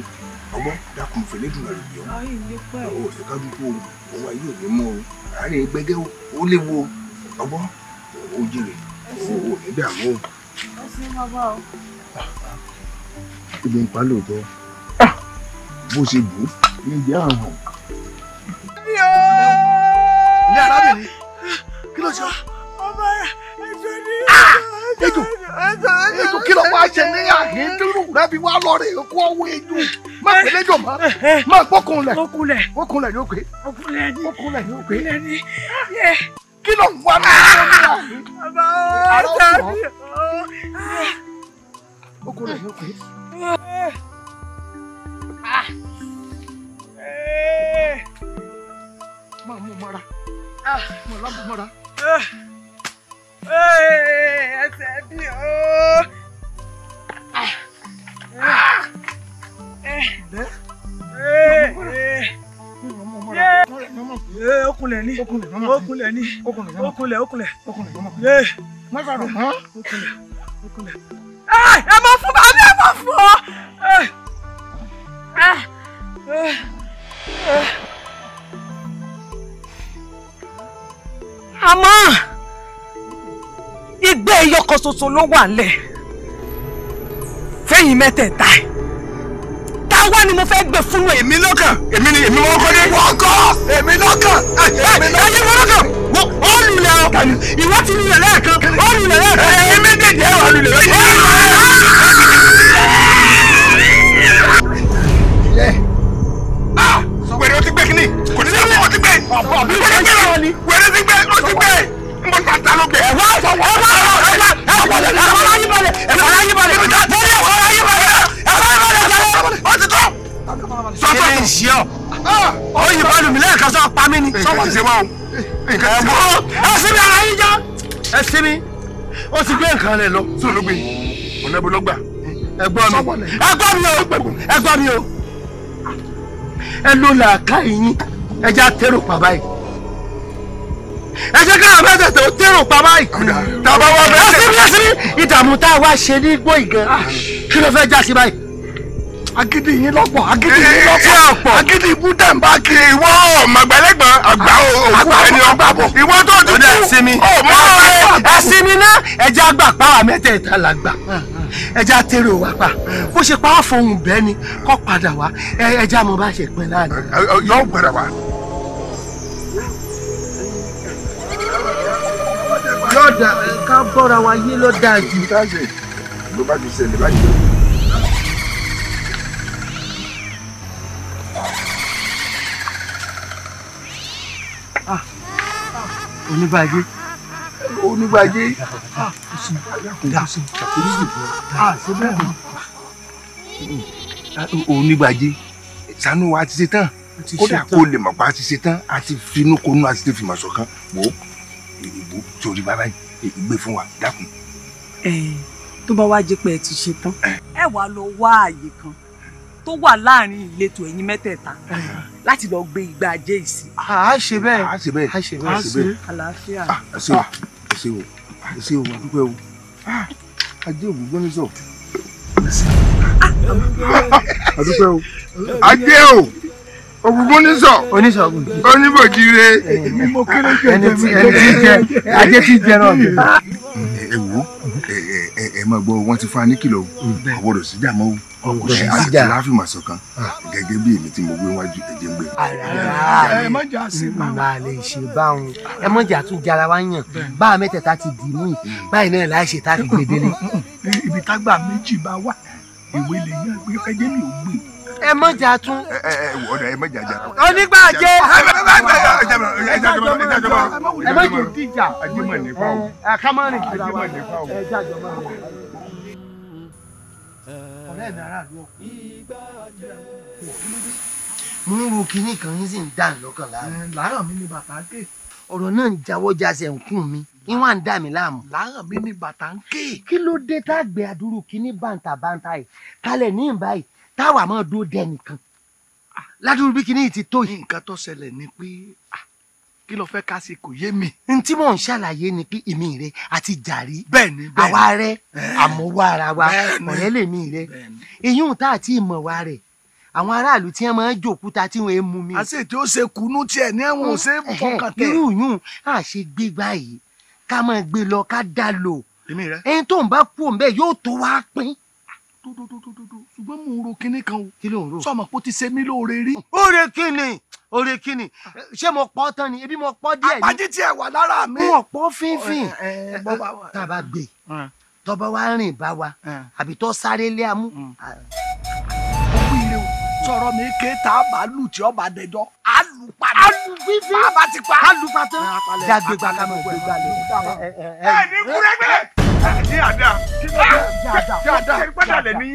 Ọgbọ́n dákun fèlè dùn àrùn yìí o. O ò ṣe kájú kó o. Òun ayé ò ní mú o. Àárín gbẹgẹ́ ó léwu o. Ọgbọ́n ó jèrè. O ò ní dààmú o. Ibi ń pa lóòótọ́. Bó ṣe bù ú ní ìdí àrùn. Ní arábìnrin, kí ló ṣe?
Ọmọ ẹjọ́ ní
Ejò kí ló wá ṣe ní àhín dúró rẹ bí wá lọ rè kó ọwọ́ ejò. Má pè lẹ́jọ́ mọ́. Má gbókunlẹ̀. Gbókunlẹ̀ yóò pé. Gbókunlẹ̀ yóò pé. Kí ló ń wá ní àhín? Gbókunlẹ̀ yóò pé. Má mú mọ́ra. Má lábù mọ́ra.
Ẹsẹ̀ bí o. Okunlẹ̀ ní. Ẹ má fún bàbá ẹ má fún ọ. Àmọ́ ìgbẹ́ ẹyọkan ṣoṣo ló wà nílẹ̀ fẹ́yìn mẹ́tẹ̀ẹ̀ta táwa ni mo fẹ́ gbé fún èmi lọ́kàn èmi wọ́n kọ́ dé.
Wọ́n kọ́ èmi lọ́kàn.
Ẹ̀yin wọ́n lọ́kàn ó lulẹ̀ o ìwọ ti lulẹ̀ lẹ́ẹ̀kan ó lulẹ̀ lẹ́ẹ̀kan ẹ̀yin méjèèjì ẹ̀ wà lulẹ̀ lẹ́ẹ̀kan.
Wẹ̀rẹ̀ o ti gbé kínní kò ní sẹ́wọ̀n o ti gbé. Wẹ̀rẹ̀ ti gbé o ti gbé. N bọ ta ló gbé.
Sọ́kọ̀ ní ìṣe ọ̀. Ó yìí bọ́ọ̀lù mi lẹ́ẹ̀kan sọ pa mí ni.
Sọ́kọ̀ ti ṣe wá o.
Ẹ sinmi ara yín jọ. Ẹ sinmi. Ó ti gbé nǹkan rẹ̀ lọ.
Sọ ló gbé. Ọ̀nà ibo ló gbà.
Ẹgbọ́n mi o. Ẹ ló làákà yín. Ẹ já tẹ́rù pa báyìí. Ẹ jẹ́ ká àwọn ẹ̀sẹ̀ tó tẹ́rù pa báyìí.
Tàbá wà bẹ́ẹ̀.
Ẹ sinmi. Ìdààmú tá a wá ṣe ní gbó ìgàn. Kí ló fẹ́ já sí báyìí?
Agídí yín lọ́pọ̀. Agídí ibú tẹ̀ ń bá kiri. Ìwọ màgbẹ́lẹ́gbọ̀n àgbà òkú ẹni ọgbà bọ̀. Ìwọ tó ti kú.
Ẹ sinmi náà. Ẹ jẹ́ àgbà pàwọ́ mẹ́tẹ̀ẹ̀ta làgbà. Ẹ jẹ́ àtẹ̀rù wa pa. Bó ṣe pa á fohùn bẹ́ẹ̀ ni kó padà wá. Ẹ jẹ́ àmọ́ bá ṣe pẹ́ láàrin.
Yóò padà wá.
Lọ́dà ká bọ́ra wa yé ló dáa jù.
Ló bá ti ṣẹlẹ̀ báyìí.
Oníbàjẹ́.
Onígbàjẹ́. Ṣàánú wa ti ṣe tán.
kódà kó lè mọ̀ pa ti ṣe tán àti finú konú àti fi mọ̀ ṣọ̀kan wò ó ìbò torí bàbá yìí gbé fún wa dákun.
tó bá wá jẹ́ pé ẹ ti ṣe tán ẹ wá lọ wá àyè kan tó wà láàrin ìletò ẹ̀yin mẹ́tẹ̀ẹ̀ta láti lọ gbé igbá ajé ìsìn.
a ṣe bẹ́ẹ̀
a ṣe bẹ́ẹ̀
a ṣe bẹ́ẹ̀
àlàáfíà.
ẹ ṣé o àdúpẹ́ o ajé ògúngbọ́n ní sọ. àdúpẹ́ o ajé o ògúngbọ́n ní sọ oníbòjìire
ajé tí jẹ náà.
ẹ wò ẹ máa gbọ́ wọn ti fún wa ní kìlọ̀ ọ̀gbọ́dọ̀ síjà mọ́ o àti láfìmọ̀ ṣọ̀kan gẹ́gẹ́ bí èmi tí mo gbé wájú ẹ̀jẹ̀ ń gbé.
ẹ má jà sí bá a lè ṣe báwọn ẹ má jà tún jara wá yàn bá a mẹ́tẹ̀ẹ̀ta ti dì mú yìí báyìí náà láì ṣe tá a fi gbé délé.
ibi tágbà méjì bá wà ìwé lè yàn gbé ẹjẹ mi ò gbé.
ẹ má jà tún.
ọ̀dà ẹ má jà jà.
onígbàjẹ.
ẹ
má jò díjà.
ajé mọ̀ nípa o.
àkámọ́rin
ajé mọ̀ nípa o.
ẹ jájọ máa ń ọ̀rẹ́ mi aráàlú ọ̀pọ̀ mo ń ro kinní kan yín sì ń dà lọ́kàn láàmú.
láàrán mi ni bàtà ń ké.
ọ̀rọ̀ náà ń jáwọ́ jásẹ̀ ń kún mi ń wá ń dà mí láàmú.
láàrán mi ni bàtà ń ké.
kí ló dé tá a gbé adúrú kinní bàǹtàbàǹtà yìí kalẹ̀ ní ìbáyìí táwa máa dúró dẹ nìkan ládùúgbò bí kinní yìí ti tó yìí.
nǹkan tó ṣẹlẹ̀ ni pé kí ló fẹ́ ká sí kò yé mi.
n tí mò ń ṣàlàyé ni pé èmi rẹ àti jàrí.
bẹ́ẹ̀ni
àwa rẹ àmọ́wọ́ ara wa ọ̀rẹ́ lèmi rẹ èyí ń tá àti ìmọ̀ wa rẹ̀ àwọn aráàlú tí wọ́n máa ń jòkúta tí wọ́n ń mú mi.
àṣé tí ó ṣe kùnú tiẹ̀ ní ẹ̀wọ̀n ṣe é fọkàn tẹ̀.
irú yùn á ṣe gbé báyìí ká máa gbé lọ ká dá lò ẹni tó ń bá kú òun bẹ́ẹ̀ yóò tó wá pín.
ṣùgbọ́n mo ń ro kinní kan o.
kí ló ń ro.
sọmọ pé ó ti ṣe mí lóore rí.
oore kíni ṣé mo pọ́ tán ni ebi mo pọ́ díẹ̀ ni.
àpájí tiẹ̀ wà lára mi.
mo pọ́ fínfín tá a bá gbé tọ́ba wa rìn bá wa àbí tó sáré lé amú.
òkú ire o sọ̀rọ̀ mi ké tá a bá lù tí ọba dẹjọ́ a lù padà. a lù fífi. a bá ti pa.
a lù pa tán. jágbe gba ká mọ̀ gbé gba lé.
ẹ ní kúrẹ́gbẹ́. ní àdá. ní àdá. padà lẹ ní.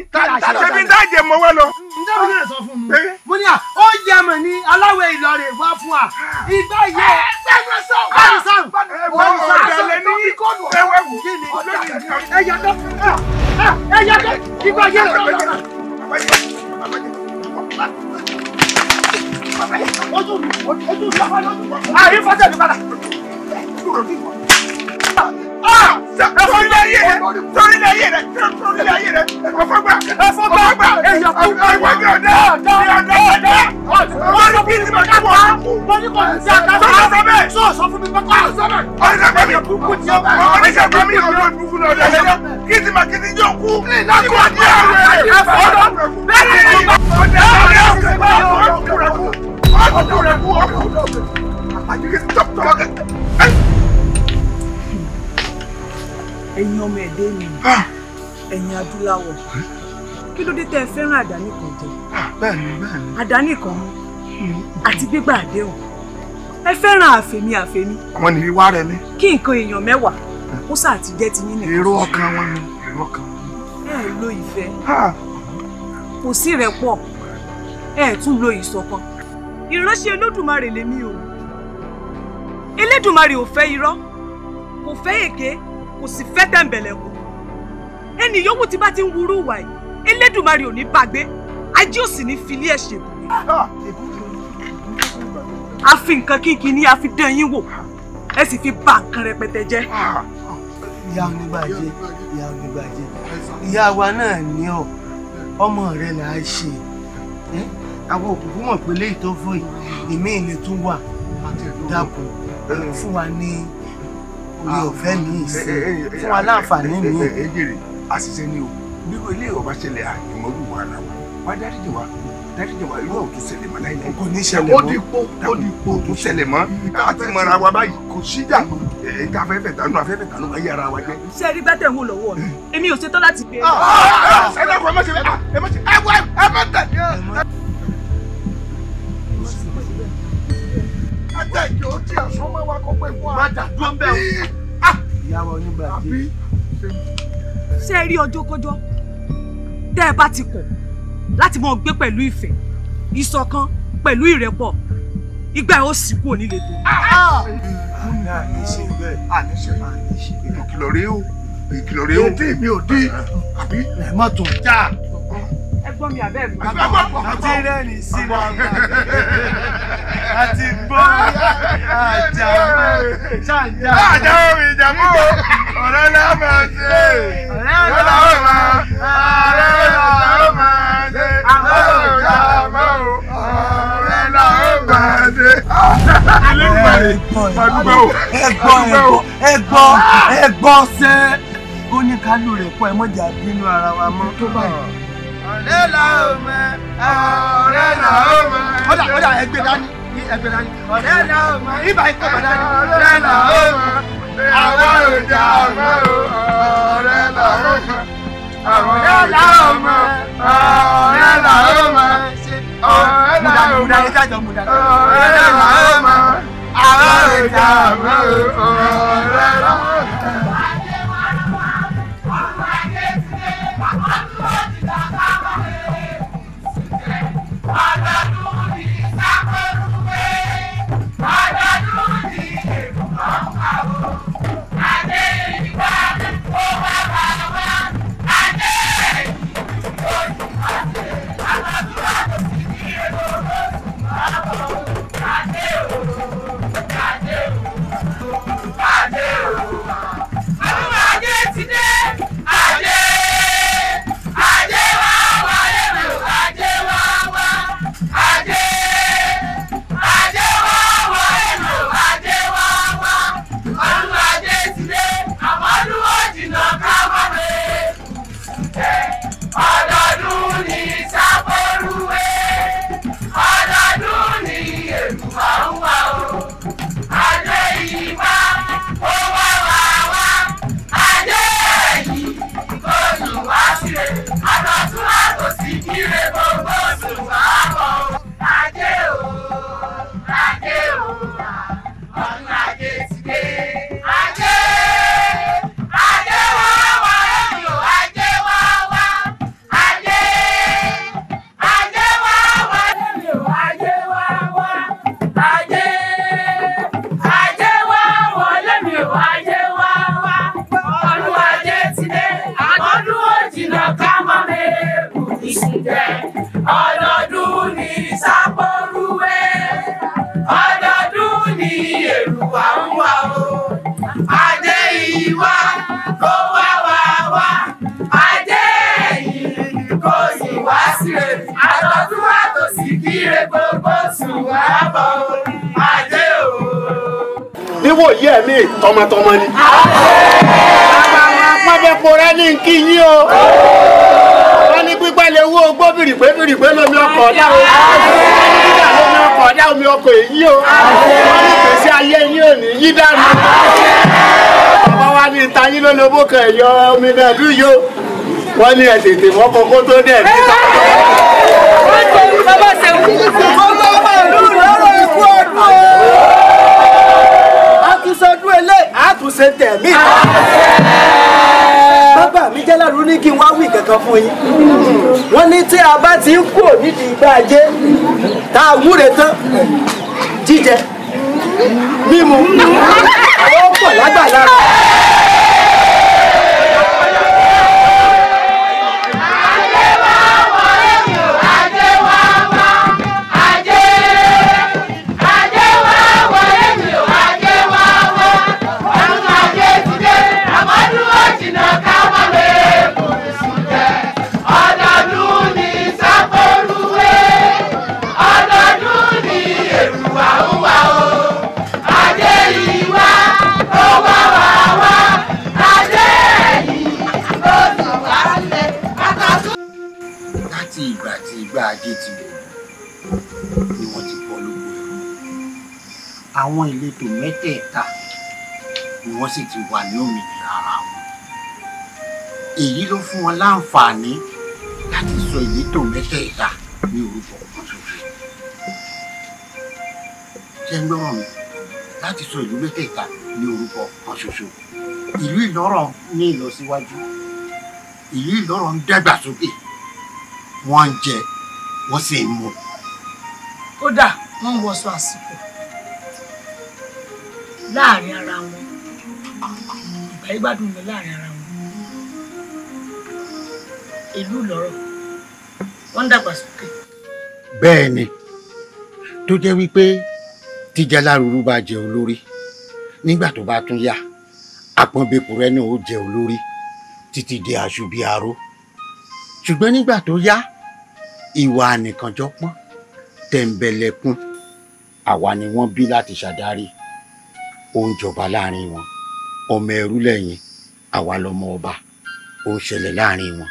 ṣebí ń dájẹ mọ wẹ lọ.
ǹjẹ́ mo náà sọ fún mi. mo ní à ó yẹ mọ̀ ní aláwẹ̀ Ìlọrin wá fún wa. ìgbà yẹ. gbẹ́nu sọ. gbẹ́nu sọ.
gbẹ́nu sọ. ọ̀dẹ̀lẹ̀ ní ẹwẹ́ wù.
ẹ̀yà tó. ẹ̀yà tó. ìgbà yẹ lọ. ojú àyè fọ́tẹ̀ mi padà.
ẹ̀yin ọmọ ẹ̀dẹ́ mi ẹ̀yin adúláwọ̀ kí ló dé tẹ́ ẹ fẹ́ràn àdáni kan jẹ àdáni kan mú àti gbígbà àdéhùn ẹ fẹ́ràn àfẹ̀mí
àwọn nìyí wá rẹ ní.
kí nǹkan èèyàn mẹ́wàá ó sà ti jẹ́ ti yín nìkan.
èrò ọkàn wọn ni èrò ọkàn wọn.
ẹ lo ìfẹ́ kò sí ìrẹ́pọ̀ ẹ tún lo ìṣọ̀kan ìránṣẹ́ Olódùmarè lèmi o Elédùmarè ò fẹ́ irọ́ kò fẹ́ èké kò sì fẹ́ tẹ̀m̀bẹ̀lẹ̀kù ẹni yòówù tí bá ti ń wúrú wà yìí Elédùmarè ò ní bàgbé ajé ò sì ní filé ẹ̀ ṣèbù. a fi nǹkan kínkín ní a fi dán yín wò ẹ sì fi bà nǹkan rẹpẹtẹ jẹ́.
ìyá onígbàjẹ́ ìyá onígbàjẹ́ ìyá wa náà ní ọ ọmọ rẹ là á ṣe àwọn òkùnkùn mọ̀ pé léyìí tó fún yìí ìmí ilé tún wà dákun fún wa ní orí ọ̀fẹ́ mi ìsìn fún wa láǹfààní mi.
ejèrè àṣìṣe ni o bí ilé ọba ṣẹlẹ̀ àìmọ́rù wà náà wá dáríjì wá irú ọ̀tún ṣẹlẹ̀ mọ́ láì láì.
kò ní ṣẹlẹ̀ mọ́
ó di po tó ṣẹlẹ̀ mọ́ àti mọ́ra wa báyìí kò síjà mọ́ ká afẹ́fẹ́ tánú kan yára wa jẹ́.
ṣé ẹ rí bá tẹ̀ ń wò lọ́wọ́ mi èmi ò ṣetán láti gbé.
ẹ dákun ẹ má ṣe bẹ́ẹ̀ ẹ má ṣe ẹ má tẹ̀. ajá ìjọ ó ti àṣọ máa wá kó pé fún wa.
má dà dúró bẹ́ẹ̀ o. ìyàwó onígbàjẹ́.
ṣé ẹ rí ọjọ́kọ́jọ́ tẹ́ ẹ bá ti kọ̀ láti mọ̀ gbé pẹ̀lú ìfẹ́ ìṣọ̀kan pẹ̀lú ìrẹ́pọ̀ ìgbà ó sì kú òní lè tó.
ìkìlọ̀ rèé o ìkìlọ̀ rèé o.
ètè mi ò dín àbí ẹ̀ má tún já.
ẹ̀gbọ́n mi àbẹ́ mi.
àti rẹ́ni sínú ọgbà àti gbọ́ àjà
omi ìjàmú ọ̀rẹ́ náà máa ṣe ọ̀rẹ́ náà máa ṣe
ẹ̀gbọ́n ṣe ó ní kálù rẹ̀ pọ̀ ẹ mọ̀jà bínú ara wa mọ́ tó báyìí. ọ̀rẹ́ là ó mọ̀ ọ̀rẹ́ là ó mọ̀. ọ̀dà ẹgbẹ́ dání ọ̀rẹ́ là ó mọ̀ ibà ikọ̀ bàdá ni. ọ̀rẹ́ là ó mọ̀ àwọn òjà mọ́ ọ̀rẹ́ là ó mọ̀ ọ̀rẹ́ là ó mọ̀ ọ̀rẹ́ là ó mọ̀ ọ̀rẹ́ là ó mọ̀ ọ̀rẹ́ là ó mọ̀ àwọn òjà mọ́ ọ̀rẹ́ là ó mọ̀.
níwò yí ẹ̀mí tọmọtọmọ ni. bàbá àwọn apábẹ́pọ̀ rẹ ní kí yín o. wọ́n ní pípẹ́ lè wó ogbó bìrìpé lómi ọkọ̀ ọ̀dá o. wọ́n ní dídà lómi ọkọ̀ ọ̀dá omi ọkọ̀ èyí o. wọ́n ní pèsè ayé yín ò ní yí dànù. bàbá wa ní ìtayín ló lobó kan ẹ̀yọ omi náà lù yó. wọ́n ní ẹ̀ tètè mọ́kọ kó tó dẹ̀ ní.
bàbá ṣe wù. ọlọ́mọ ìlú lọ́rọ̀ ikú ọdún o. àtúnṣe ilé àtúnṣe tẹ̀mí. bàbá mi jẹ́ lárú ní kí n wá wí kankan fún yín. wọ́n ní tí a bá ti ń kú nídìí ìgbà ajé tá a wúre tán jíjẹ mímu ó pọ̀ lágbàlá.
ajé ti wò ni wọ́n ti bọ́ lóko ẹ̀rọ. Àwọn ìletò mẹ́tẹ̀ẹ̀ta ni wọ́n sì ti wà ní òmìnira ara wọn. Èyí ló fún wọn láǹfààní láti sọ ìletò mẹ́tẹ̀ẹ̀ta ní orúkọ kan ṣoṣo. Ṣé ń gbọ́ràn mi? Láti sọ ìlú mẹ́tẹ̀ẹ̀ta ní orúkọ kan ṣoṣo. Ìlú Ìlọ́rọ̀ ní ìlọsíwájú. Ìlú Ìlọ́rọ̀ ń dàgbàsókè. Wọ́n ń jẹ, wọ́n sì ń mu.
Ó wọ́n ń wọṣọ àsìkò láàrin ara wọn ìgbà ìgbádùn lọ láàrin ara wọn ìlú lọ́rọ̀ wọ́n ń dàgbàsókè.
bẹ́ẹ̀ ni tó jẹ́ wípé tíjà lárúurú bá jẹ olórí nígbà tó bá tún yá àpọ́nbẹ́kùrẹ́ náà ó jẹ olórí títí di aṣọ bíi aró ṣùgbọ́n nígbà tó yá ìwà ànìkànjọpọ́n tẹ̀m̀bẹ̀lẹ̀kun àwa ni wọ́n bí láti ṣàdárí ó ń jọba láàrin wọn ọmọ ẹrú lẹ́yìn àwa lọmọ ọba ó ń ṣẹlẹ̀ láàrin wọn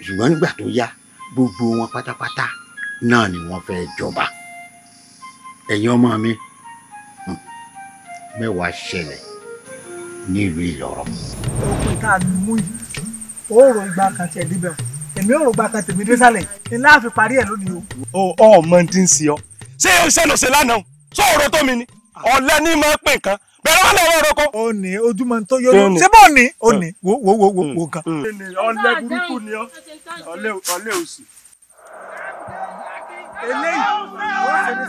ṣùgbọ́n nígbà tó yá gbogbo wọn pátápátá náà ni wọ́n fẹ́ jọba ẹ̀yin ọmọ mi mẹ́wàá ṣẹlẹ̀ nílùú Ìlọ̀rọ̀.
òpin tá a lù mú yìí òórùn ìgbà kan tiẹ̀ débẹ̀ èmi òórùn ìgbà kan tèmi dé sálẹ̀ ní láàfin parí ẹ̀ lónìí o.
ọmọ tí ń ṣe ọ ṣé iṣẹ́ ló ṣe lánàá sọ ọ̀rọ̀ tó mi ni ọ̀lẹ ní máa pín nǹkan bẹ̀rẹ̀ wọn lọ́wọ́ ọ̀rọ̀ kan.
ó ní ojúmọ́ tó yọ lọ ṣé bó ní ó ní wo kan.
ọ̀lẹ burúkú ni ọ ọ̀lẹ òsì.
eléyìí ó ṣe ní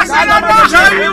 sáré tó ṣe ní.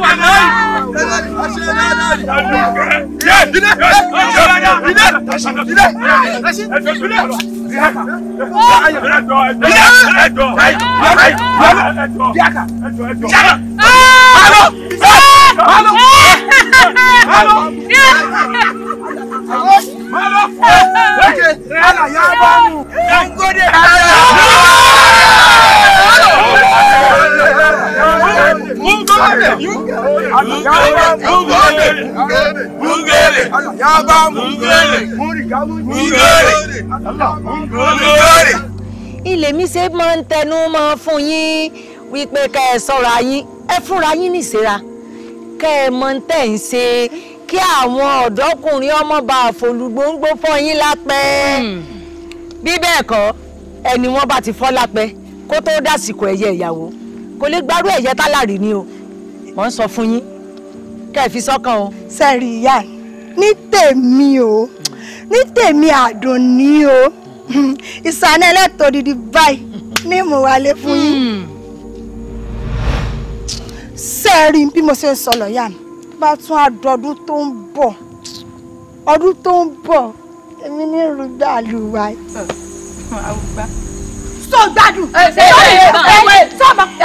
ilé mi ṣe máa ń tẹnu mọ́ fún yín wípé ká ẹ ṣọ́ra yín ẹ fúnra yín nìṣera ká ẹ mọ̀ ń tẹ̀ ń ṣe kí àwọn ọ̀dọ́kùnrin ọmọ bá fòlùgbòǹgbò fọ́ yín lápẹ́ bí bẹ́ẹ̀ kọ́ ẹni wọ́n bá ti fọ́ lápẹ́ kó tó dásìkò ẹ̀yẹ ìyàwó kò lè gbárù ẹ̀yẹ tálàrí ni o mò ń sọ fún yín ká ẹ fi sọ́kàn o.
sẹ́ẹ̀rì ìyá ní tèmi o ní tèmi Àdùnní o ìsàlẹ̀ ẹlẹ́tọ̀ọ́ dídí báyìí ní mo wálé fún yín. sẹ́ẹ̀rì bí mo ṣe ń sọ lọ́yà mi bá tún àdọ́dún tó ń bọ̀ ọdún tó ń bọ̀ èmi ní rúgbà lùwà. sọ gbádùn.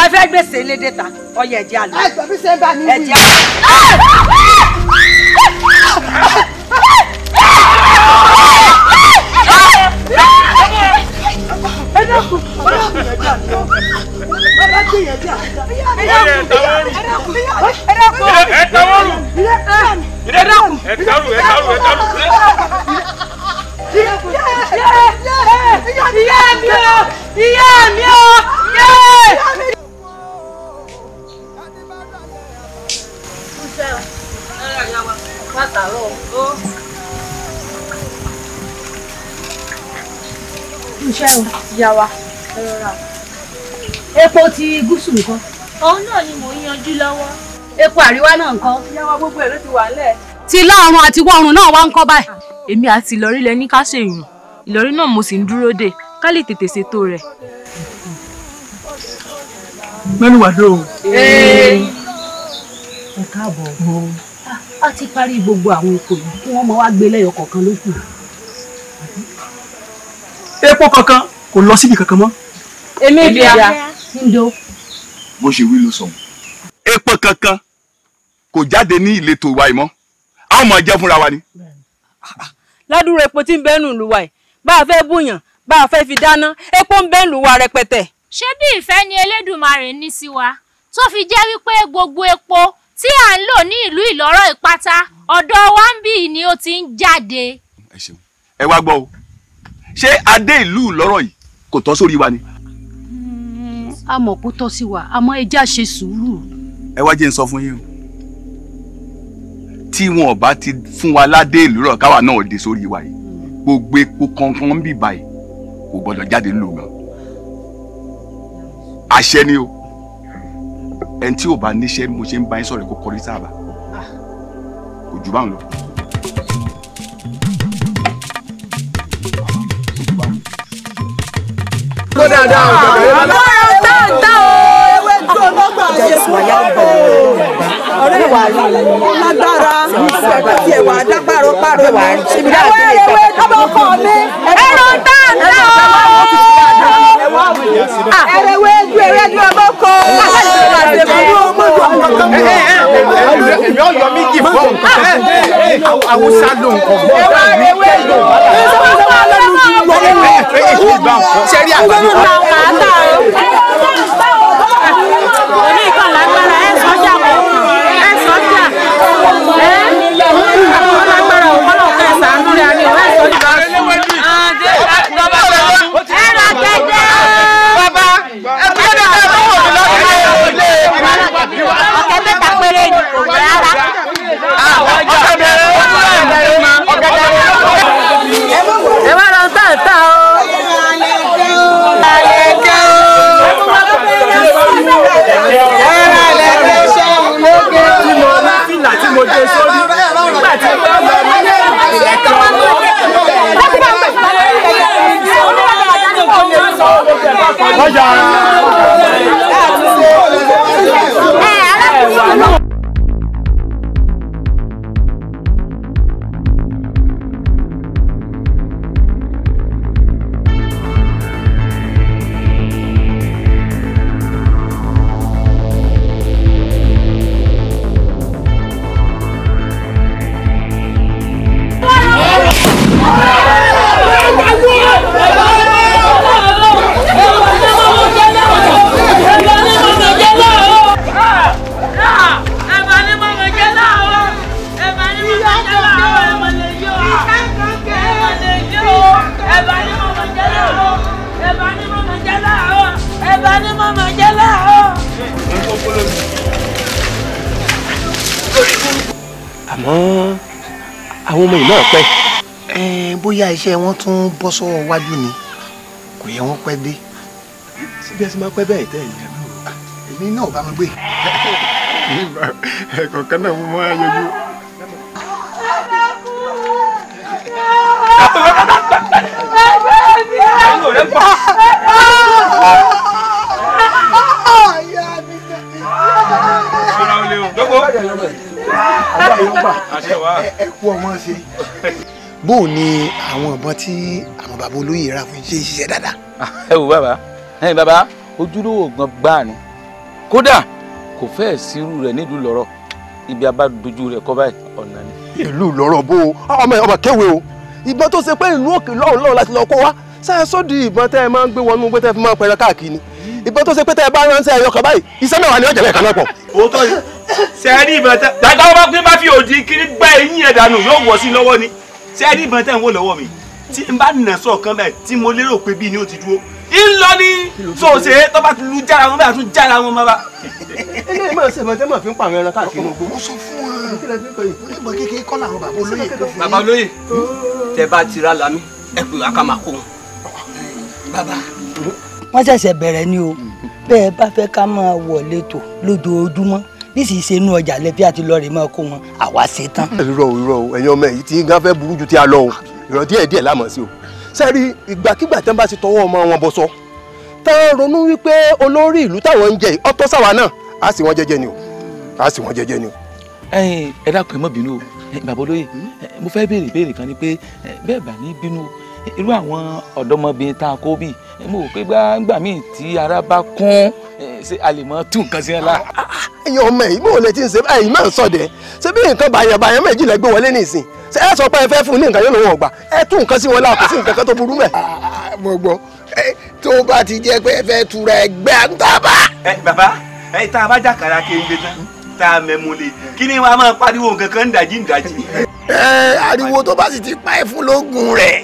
ẹ fẹ́ gbèsè lédè ta ọyẹ ẹ̀jẹ̀ àlọ́.
ẹ gbọ́ bí ṣe ń bá mi wí.
ẹ̀jẹ̀ àlọ́.
Iṣẹ́ o, ìyá wa, ẹ rọra. Epo ti gúúsù nǹkan.
Òun náà ni mò ń yanjú lọ́wọ́.
Epo àríwá náà nǹkan.
Ìyá wa gbogbo ẹ̀ ló ti wà nílẹ̀.
Ti láàrún àti wọ́ọ̀rùn náà wá ń kọ́ báyìí.
Èmi àti Ìlọrí lẹ ní ká ṣèyùn. Ìlọrí náà mo sì ń dúró dè ká lè tètè ṣètò rẹ̀.
mẹ́nu wà dé o.
Ẹ káàbọ̀. A ti parí gbogbo àwọn epo yìí kí wọ́n mọ wá gbé lẹ́yọ kọ̀ọ̀kan lókù.
epo kankan kò lọ síbi kankan mọ́.
Èmi bíà ndo.
bó ṣe wí ló sọ.
epo kankan kò jáde ní ìletò wa ìmọ̀ a ó máa jẹ fúnra wa ni
ládùúrò epo tí ń bẹ́nu ìlú wa yìí bá a fẹ́ bùyàn bá a fẹ́ fi dáná epo ń bẹ́nu wa rẹpẹtẹ.
ṣé bí ìfẹ́ ni Elédùmarè ní sí wa tó fi jẹ́ wípé gbogbo epo tí à ń lò ní ìlú Ìlọ́rọ̀ ìpátá ọ̀dọ̀ wa ń bì ni ó ti ń jáde.
ẹ ṣeun ẹ wá gbọ́ o ṣé adé ìlú Ìlọ́rọ̀ yìí kò tọ́ sórí wa ni.
a mọ̀ kó tọ́ sí wa àmọ́ ẹ já ṣe sùúrù.
ẹ wá jẹ́ n sọ fún yín o tí wọn ò bá ti fún wa ládé Ìlọ́rọ̀ káwa náà dé sórí wa yìí gbogbo epo kankan ń bì báyìí kò gbọdọ̀ jáde lò gan. àṣẹ ni o ẹni tí ò bá níṣẹ́ mo ṣe ń bá yín sọ̀rọ̀ kó kọrí sáàbà kò jù báwọn lọ.
tó dáadáa
ọ̀rẹ́ wa lágbára tí ẹ wà dágbàrò pàrọ̀ ẹwẹ́ tọ́bọ̀ kọ́ mi ẹ̀rọ táǹtà ẹ̀rẹ̀wé ju ẹ̀rẹ́ ju ọmọ kọ́
èmi ọ̀yọ́ méjì fún Haúsá ló ń kọ́ sẹ́rí àgbàdo àmọ́ àwọn ọmọ yìí náà pẹ́.
bóyá iṣẹ́ wọn tún bọ́ sọ́wọ́ wájú ni kò yẹ wọ́n pẹ́ dé.
síbi ẹsẹ̀ máa pẹ́ bẹ́ẹ̀ tẹ́ ìyá mi.
èmi náà bá mi gbé.
ẹ̀kọ́ kan náà mo máa yọjú.
ẹ kú ọmọ ṣe. bó o ní àwọn ìbọn tí àwọn bàbá olóyè rà fún ṣe ṣiṣẹ́ dáadáa.
ẹ wò bàbá ojúlówó gan gbáà ni kódà kò fẹ́ẹ̀ sírú rẹ̀ nílùú Ìlọ́rọ̀ ibi abádojú rẹ̀ kọ́ báyìí ọ̀nà ni.
ìlú Ìlọ́rọ̀ bó ọmọ kéwé o ìbọn tó ṣe pé ìlú òkè lọ́hùn láti lọ kó wá sáyẹn sódì ìbọn tẹ́ ẹ máa ń gbé wọnú gbé tẹ́ ẹ fi máa ń pẹ̀rẹ̀ káàkiri ìbọn tó ṣe pé tẹ́ ẹ bá ránṣẹ́ ẹyọ kan báyìí iṣẹ́ mẹ́wàá ni ọ̀jẹ̀ lẹ́ẹ̀kan náà pọ̀.
òótọ́ yìí sẹ́ẹ̀rì ìbọn tẹ́ dáadáa bá fi òdì kiri gbá eyín ẹ̀ dànù yóò wọ̀ sí lọ́wọ́ ni sẹ́ẹ̀rì ìbọn tẹ́ ń wò lọ́wọ́ mi tí n bá nà sọ̀kan báyìí tí mo lérò pé bí ni ó ti dúró ńlọ ní sòsè tó bá ti lu jára wọn bá tún jára wọn bá.
eléyìí máa ń ṣe ìbọn tẹ́ máa fi ń pààrọ̀ ẹran káàkiri ogun.
mo sọ fún wọn ìbọn kékeré kọ́ làwọn bàbá olóyè kò fún.
bàbá olóyè tẹ bá ti ra lami ẹ pè wá ká máa kó wọn.
bàbá
wọ́n ṣẹ̀ṣẹ̀ bẹ̀rẹ̀ ni o bẹ́ẹ̀ bá fẹ́ ká máa wọlé tó lójoojúmọ́ nísìsiyìí ṣe inú ọjà lẹ́bí àti lọ́ọ̀rì máa kó wọn àwa ṣe tán.
irọ́ o ẹ̀yin ọmọ yìí tí ń gán fẹ́ burú ju tí a lọ o ìrọ̀ díẹ̀ lámọ̀ sí o sẹ́rí ìgbàkigbà tẹ́ ń bá ti tọwọ́ ọmọ wọn bọ́ sọ tán ronú wípé olórí ìlú táwọn ń jẹ ọ̀tọ̀ sáwa náà á sì wọ́n jẹ́jẹ́ ni o á sì wọ́n jẹ́jẹ́ ni o.
ẹ dákun ẹ má bínú o bàbá olóyè mo fẹ́ béèrè ìbéèrè kan ni pé bẹ́ẹ̀ bá ní bínú irú àwọn ọ̀dọ́mọbìnrin tá a kó bí mo rò pé gbà míì tí ara bá kún ṣé a lè mọ tún nǹkan sí ẹ la.
ẹ̀yin ọmọ yìí bóun lè ti ń ṣe báyìí máa ń sọdẹ ṣé bí nǹkan bàyàn méjì lẹgbẹ wọlé nìsín
ṣé ẹ sọ pé ẹ fẹ́ fún ní nǹkan yóò lọ́wọ́ ọgbà ẹ tún nǹkan sí wọn láàkó sí nǹkan kan tó burú mẹ́.
mo gbọ́ tó bá ti jẹ́ pé ẹ fẹ́ tura ẹgbẹ́ àǹtàbà.
bàbá tá a bá jàkàrà kéńgbé tán tá a mẹ́mu lé kí ni wàá máa pariwo nǹkan kan ń dàjí.
ariwo tó bá sì ti pa ẹ fún lóògùn rẹ̀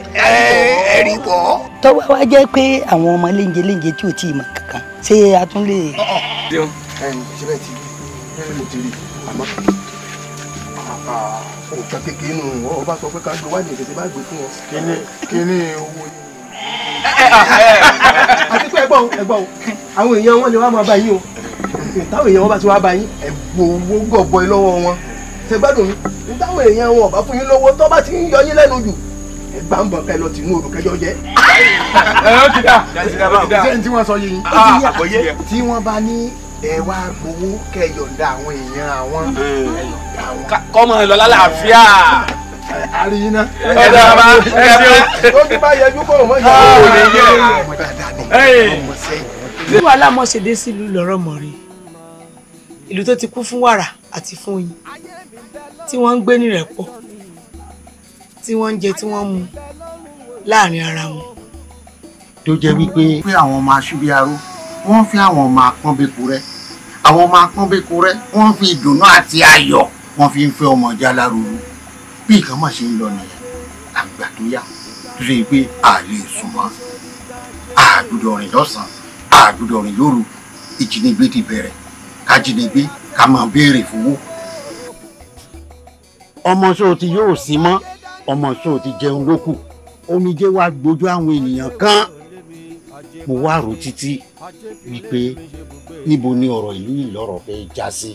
ẹ rí bọ́.
tọ́wọ́ wá jẹ́ pé àwọn ọmọ léńjẹ tí ò tí ì mọ̀ kankan ṣé a tún lè.
ṣẹlẹ̀ ti rí àmọ́ òòtọ́ kékeré nù ọ bá sọ pé ká gbé wáìnì ìṣẹ̀ṣẹ̀ bá gbé fún ọ. kíní owó yìí. àti pé ẹgbọ́n àwọn èèyàn wọn lè wá máa bá yín o táwọn èèyàn wọn bá ti wá bá yín ẹ̀bùn owó gọ̀bọ̀ lọ́wọ́ wọn ṣe gbádùn mi táwọn èèyàn wọn ọ̀bá fún yín lọ́wọ́ tó bá ti ń yọ yín lẹ́nu jù ẹgbà ń bọ̀ kẹ́ lọ tì ní odò kẹjọ jẹ́.
ó ti dà
ṣé tí wọ́n sọ yìí tí wọ́n bá ní ẹ wá gbowó kẹyọ̀ǹda àwọn èèyàn àwọn ẹ̀yọ̀ǹda àwọn.
kọ́mọ lọ lálàáfíà.
àríyìnà.
ọ̀dà bá ẹ ṣe.
ó ti bá yẹjú kó o mọ̀ yẹ.
bí wàhálà mọ̀ ṣe dé sílùú lọ́rọ̀ mọ̀ rí ìlú tó ti kú fún wàrà àti fún oyin tí wọ́n ń gbé nírẹ̀pọ̀ tí wọ́n ń jẹ tí wọ́n ń mu láàrin ara wọn.
tó jẹ́ wípé àwọn ọmọ aṣíbíarú wọ́n fi àwọn ọmọ apọ́nbẹ́kúrẹ́ àwọn ọmọ apọ́nbẹ́kúrẹ́ wọ́n fi ìdùnnú àti ayọ̀ wọ́n fi ń fẹ́ ọmọ Jálárúrú bí nǹkan mà ṣe ń lọ nìyẹn àgbà tó yá tó ṣe pé a lè sùn mọ́ àgbùdọ̀ rìn lọ́sàn-án àgbùdọ̀ rìn lóru ìjínigbé ti bẹ̀rẹ̀ kájínigbé ká máa béèrè fowó. ọmọ ṣó ti yóò sí mọ́ ọmọ ṣó ti jẹun lókù omijé wá gbójú àwọn ènìyàn kan mo wá rò títí wípé níbo ni ọ̀rọ̀ ìlú Ìlọ́rọ̀ fẹ́ já sí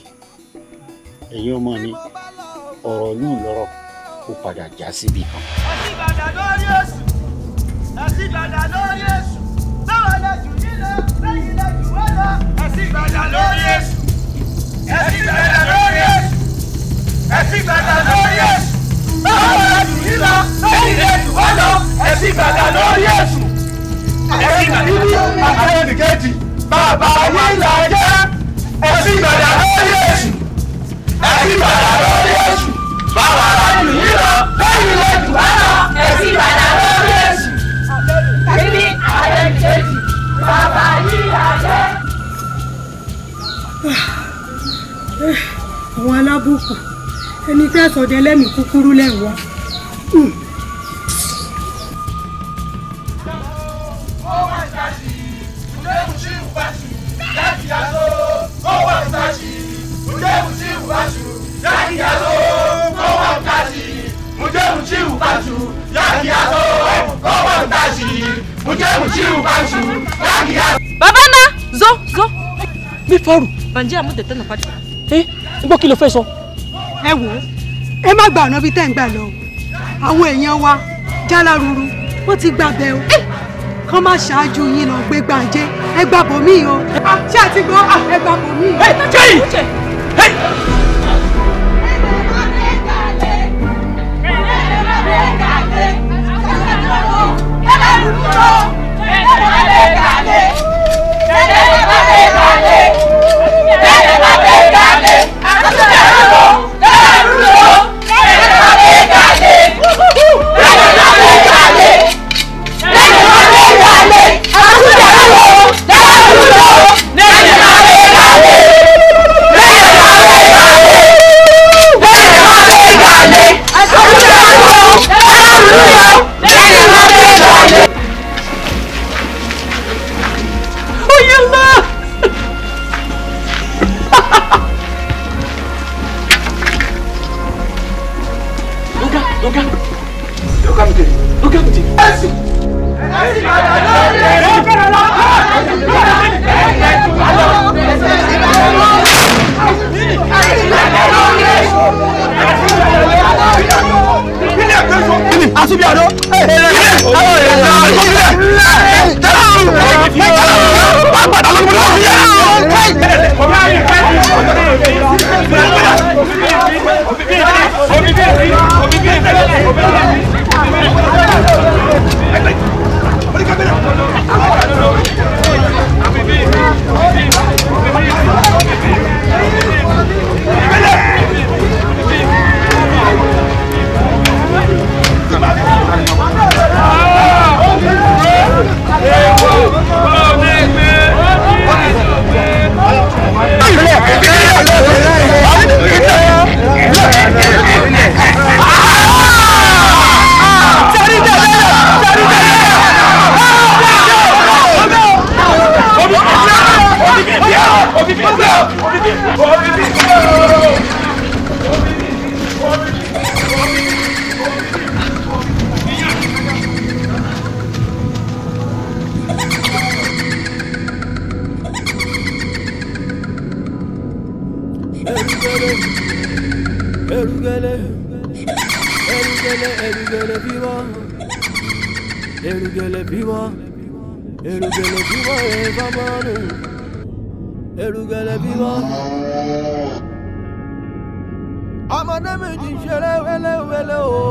ẹ̀yin ọmọ mi ọ̀rọ̀ ìlú Ìlọ́rọ̀ ó padà já síbi kan.
ẹ̀sìn Ìbàdàn lórí èṣù ẹ̀sìn Ìbàdàn lórí èṣù báwo lè jù nílé lẹ́yìn lè jù wọ́n lọ. ẹ̀sìn Ìbàdàn lórí èṣù ẹ̀sìn Ìbàdàn lórí èṣù ẹ̀sìn Ìbàdàn lórí èṣù báwo lè jù nílé lẹ́yìn lè jù wọ́n lọ. ẹ̀sìn Ìbàdàn lórí èṣù ẹ̀sìn Ìbàdàn àtẹnìkejì bàbá yín là jẹ́ ẹ̀sìn Ìbàdàn lórí èṣù ẹ̀sìn Ìbàdàn lórí èṣù báwo lè jù nílé lẹ́yìn lè jù wọ́n lọ. ẹ̀sìn Ìbàdàn lórí èṣù kíní àtẹnìkejì bàbá yín là jẹ́.
àwọn alábùkù ẹni tẹ́ sọ̀dẹ̀ lẹ́mìí kúkúrú lẹ́wọ̀.
Baba na zo
bí fọ́ọ̀rù.
bànjẹ́ àmúdẹ̀tẹ̀ nà padà.
gbọ́ kí ló fẹ́ sọ.
ẹ wò ó ẹ má gba ọ̀nà bíi tẹ́ ń gbà lọ àwọn èèyàn wa Jálárúrú wọ́n ti gbàbẹ̀ o kán má ṣáájú yín lọ gbé gbàǹjẹ ẹ gbà bòmí o ṣé àti gbọ́ ẹ gbà bòmí.
erugele bímọ erugele bímọ efamọnu erugele bímọ. ọmọdé méjì ń ṣeré wẹ́lẹ́wẹ́lẹ́ o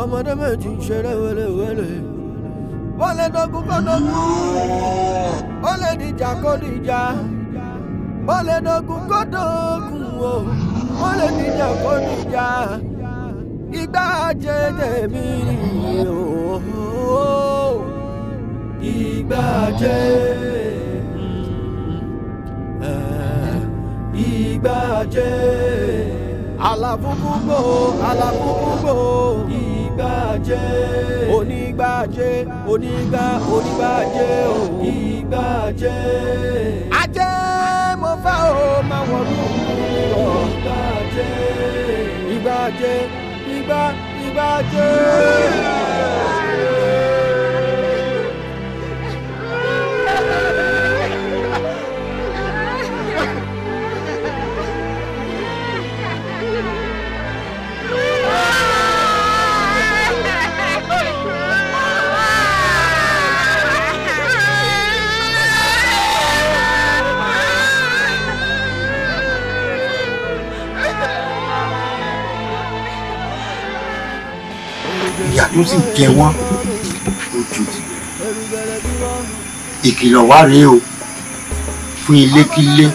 ọmọdé méjì ń ṣeré wẹ́lẹ́wẹ́lẹ́ wọ́n lè dọ́gun kó dọ́gun wọ́n lè dìjà kó dìjà wọ́n lè dọ́gun kó dọ́gun o wọ́n lè dìjà kó dìjà ìgbà jẹ́ tèmi o ìgbà jẹ́ ìgbà jẹ́ alábùkúgbò ìgbà jẹ́ onígbà jẹ́ onígbà jẹ́ o ìgbà jẹ́ ajẹ́ mo fẹ́ o máa wọnú ìrọ̀ ìgbà jẹ́ ìgbà jẹ́ ìgbà jẹ́.
ìyà tó sì jẹ wọ́n ó ju ti ìkìlọ̀ wá rèé o fún ilékílé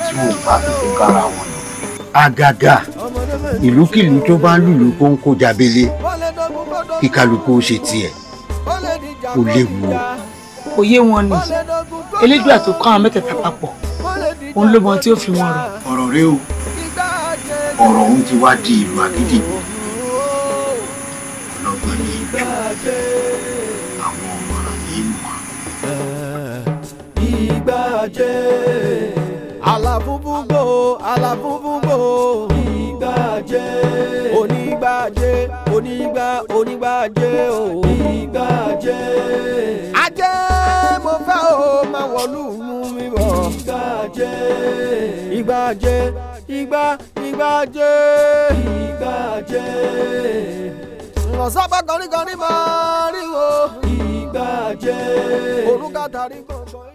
tí wọn bá fífi kára wọn lọ. àgàgà ìlúkìlú tó bá ń lùlù kó ń kó jábélé kí kálukú ó ṣe tiẹ̀ ó léwu o.
kò yé wọn ni elédùà tó kọ́ àwọn mẹ́tẹ̀ẹ̀ta papọ̀ òun ló mọ tí ó fi wọn rọ.
ọ̀rọ̀ rèé o ọ̀rọ̀ òun ti wá di ìlú àgídìgbò ọlọ́gbọ́n ní ìjọ àwọn ọmọràn ní ìmọ̀.
ìgbà jẹ́ alábùbùgbò ìgbà jẹ́ onígbà jẹ́ onígbà jẹ́ o ìgbà jẹ́ ajẹ́ mo fẹ́ o máa wọ̀lú mi bọ̀ ìgbà jẹ́ ìgbà jẹ́ ìgbà jẹ́ ọ̀sán bá kọrin máa rí o ìgbà jẹ́ òrùka tàrí gbọ̀ngàn.